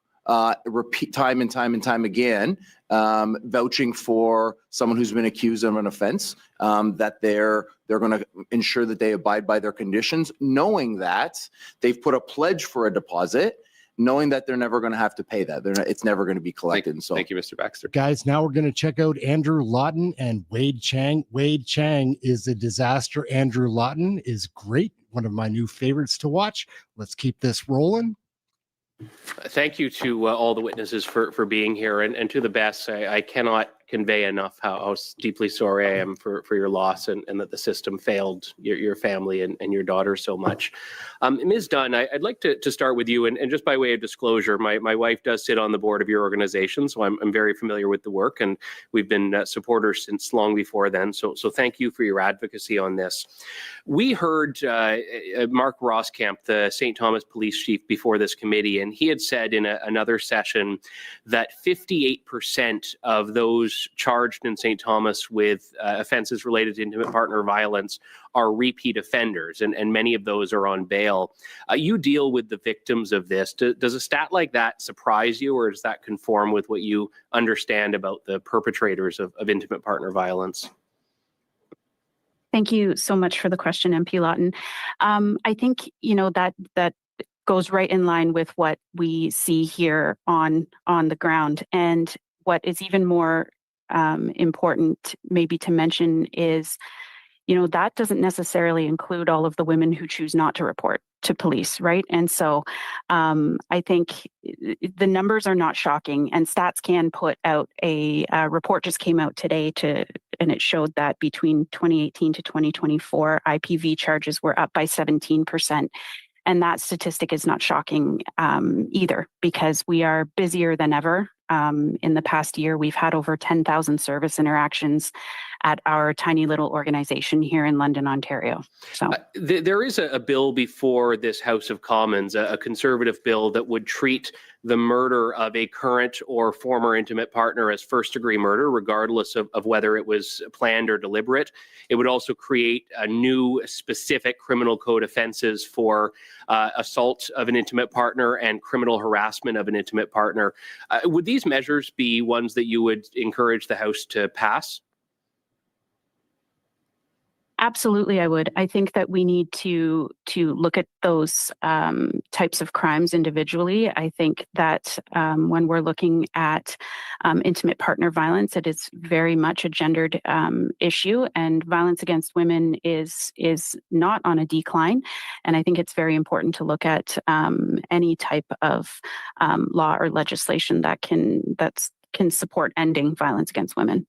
repeat time and time again, vouching for someone who's been accused of an offense, that they're going to ensure that they abide by their conditions, knowing that they've put a pledge for a deposit, knowing that they're never going to have to pay that. It's never going to be collected. Thank you, Mr. Baxter. Guys, now we're going to check out Andrew Lawton and Wade Chang. Wade Chang is a disaster. Andrew Lawton is great. One of my new favorites to watch. Let's keep this rolling. Thank you to all the witnesses for being here, and to the best. I cannot convey enough how deeply sorry I am for your loss, and that the system failed your family and your daughter so much. Ms. Dunn, I'd like to start with you, and just by way of disclosure, my wife does sit on the board of your organization, so I'm very familiar with the work, and we've been supporters since long before then. So thank you for your advocacy on this. We heard Mark Roskamp, the St. Thomas Police Chief, before this committee, and he had said in another session that 58% of those charged in St. Thomas with offenses related to intimate partner violence are repeat offenders, and many of those are on bail. You deal with the victims of this. Does a stat like that surprise you, or does that conform with what you understand about the perpetrators of intimate partner violence? Thank you so much for the question, MP Lawton. I think, that goes right in line with what we see here on the ground. And what is even more important maybe to mention is, that doesn't necessarily include all of the women who choose not to report to police, right? And so I think the numbers are not shocking, and Stats Can put out a report just came out today and it showed that between 2018 to 2024, IPV charges were up by 17%. And that statistic is not shocking either, because we are busier than ever. In the past year, we've had over 10,000 service interactions at our tiny little organization here in London, Ontario. So there is a bill before this House of Commons, a Conservative bill that would treat the murder of a current or former intimate partner as first-degree murder, regardless of whether it was planned or deliberate. It would also create a new specific criminal code offenses for assault of an intimate partner and criminal harassment of an intimate partner. Would these measures be ones that you would encourage the House to pass? absolutely, I would. I think that we need to look at those types of crimes individually. I think that when we're looking at intimate partner violence, it is very much a gendered issue, and violence against women is not on a decline. And I think it's very important to look at any type of law or legislation that can support ending violence against women.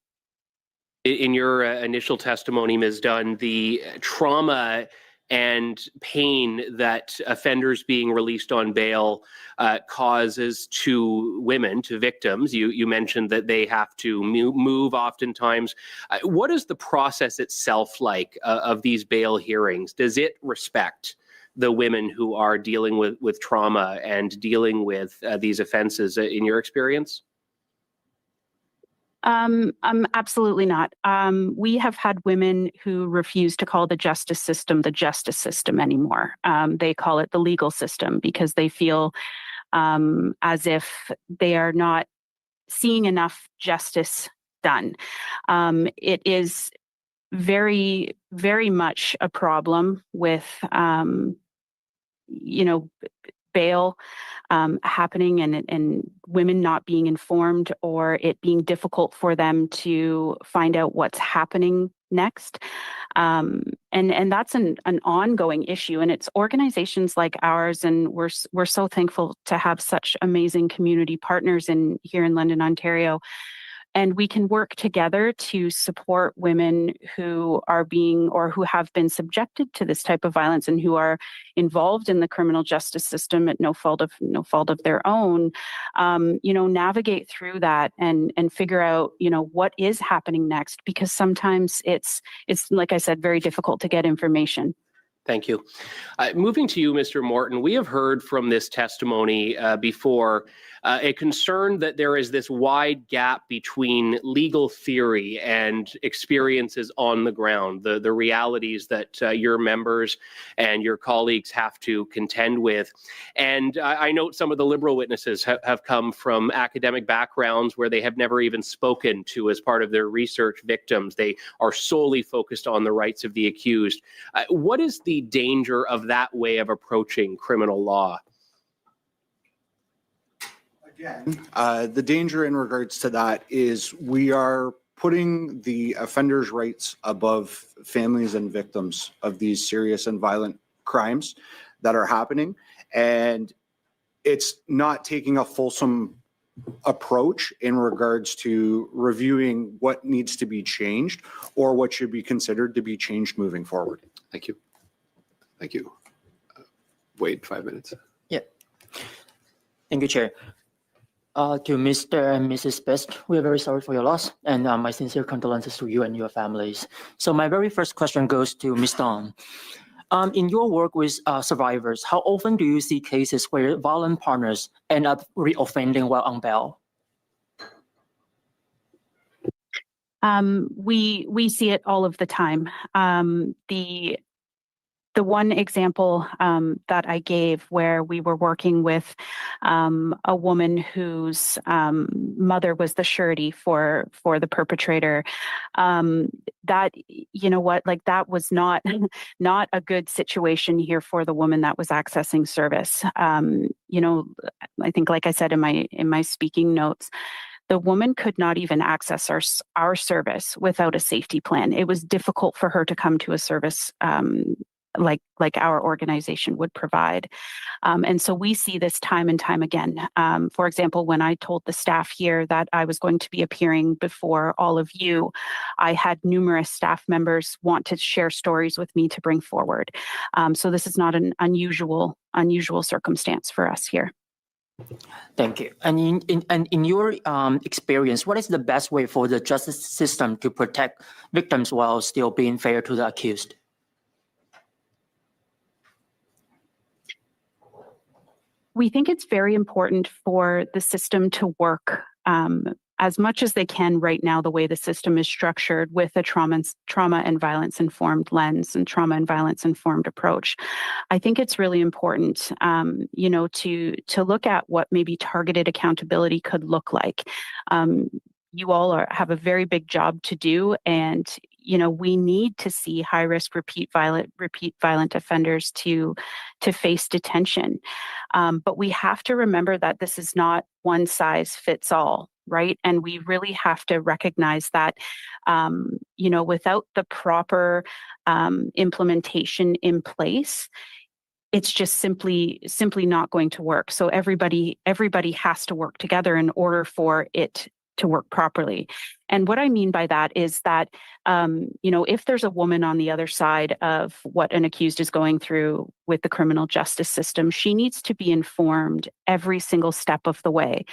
In your initial testimony, Ms. Dunn, the trauma and pain that offenders being released on bail causes to women, to victims, you mentioned that they have to move oftentimes. What is the process itself like of these bail hearings? Does it respect the women who are dealing with trauma and dealing with these offenses in your experience? Absolutely not. We have had women who refuse to call the justice system anymore. They call it the legal system because they feel as if they are not seeing enough justice done. It is very, very much a problem with, bail happening and women not being informed, or it being difficult for them to find out what's happening next. And that's an ongoing issue, and it's organizations like ours, and we're so thankful to have such amazing community partners here in London, Ontario. And we can work together to support women who are being or who have been subjected to this type of violence and who are involved in the criminal justice system at no fault of their own. Navigate through that and figure out what is happening next, because sometimes it's like I said, very difficult to get information. Thank you. Moving to you, Mr. Morton, we have heard from this testimony before a concern that there is this wide gap between legal theory and experiences on the ground, the realities that your members and your colleagues have to contend with. And I note some of the Liberal witnesses have come from academic backgrounds where they have never even spoken to, as part of their research, victims. They are solely focused on the rights of the accused. What is the danger of that way of approaching criminal law? Again, the danger in regards to that is we are putting the offenders' rights above families and victims of these serious and violent crimes that are happening. And it's not taking a fulsome approach in regards to reviewing what needs to be changed or what should be considered to be changed moving forward. Thank you. Thank you. Wait 5 minutes. Yeah. Thank you, Chair. To Mr. and Mrs. Best, we are very sorry for your loss, and my sincere condolences to you and your families. So my very first question goes to Ms. Dawn. In your work with survivors, how often do you see cases where violent partners end up reoffending while on bail? We see it all of the time. The one example that I gave where we were working with a woman whose mother was the surety for the perpetrator, that, that was not a good situation here for the woman that was accessing service. I think, like I said in my speaking notes, The woman could not even access our service without a safety plan. It was difficult for her to come to a service like our organization would provide. And so we see this time and time again. For example, when I told the staff here that I was going to be appearing before all of you, I had numerous staff members want to share stories with me to bring forward. So this is not an unusual circumstance for us here. Thank you. And in your experience, what is the best way for the justice system to protect victims while still being fair to the accused? We think it's very important for the system to work as much as they can right now, the way the system is structured, with a trauma and violence informed lens and trauma and violence informed approach. I think it's really important, to look at what maybe targeted accountability could look like. You all have a very big job to do, and we need to see high risk repeat violent offenders to face detention. But we have to remember that this is not one size fits all, right? And we really have to recognize that, without the proper implementation in place, it's just simply not going to work. So everybody has to work together in order for it to work properly. And what I mean by that is that, if there's a woman on the other side of what an accused is going through with the criminal justice system, she needs to be informed every single step of the way.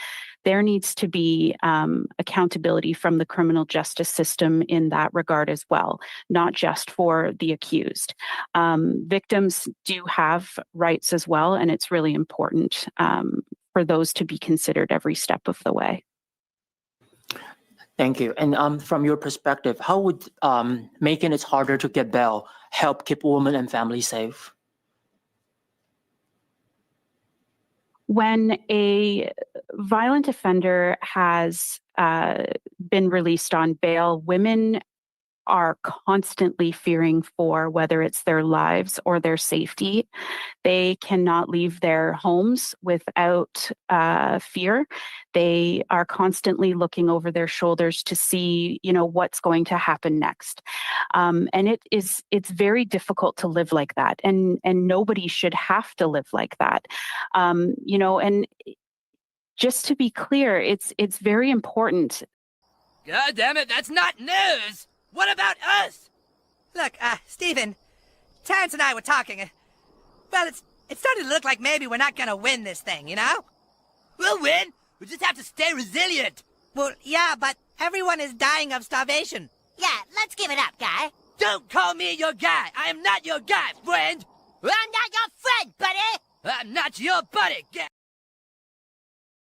There needs to be accountability from the criminal justice system in that regard as well, not just for the accused. Victims do have rights as well, and it's really important for those to be considered every step of the way. Thank you. And from your perspective, how would making it harder to get bail help keep women and families safe? When a violent offender has been released on bail, women are constantly fearing for whether it's their lives or their safety. They cannot leave their homes without fear. They are constantly looking over their shoulders to see, what's going to happen next. And it's very difficult to live like that. And nobody should have to live like that. And just to be clear, it's very important. God damn it, that's not news! What about us? Look, Stephen, Terrence and I were talking. Well, it's starting to look like maybe we're not gonna win this thing, We'll win. We just have to stay resilient. Well, yeah, but everyone is dying of starvation. Yeah, let's give it up, guy. Don't call me your guy. I am not your guy, friend. I'm not your friend, buddy. I'm not your buddy, guy.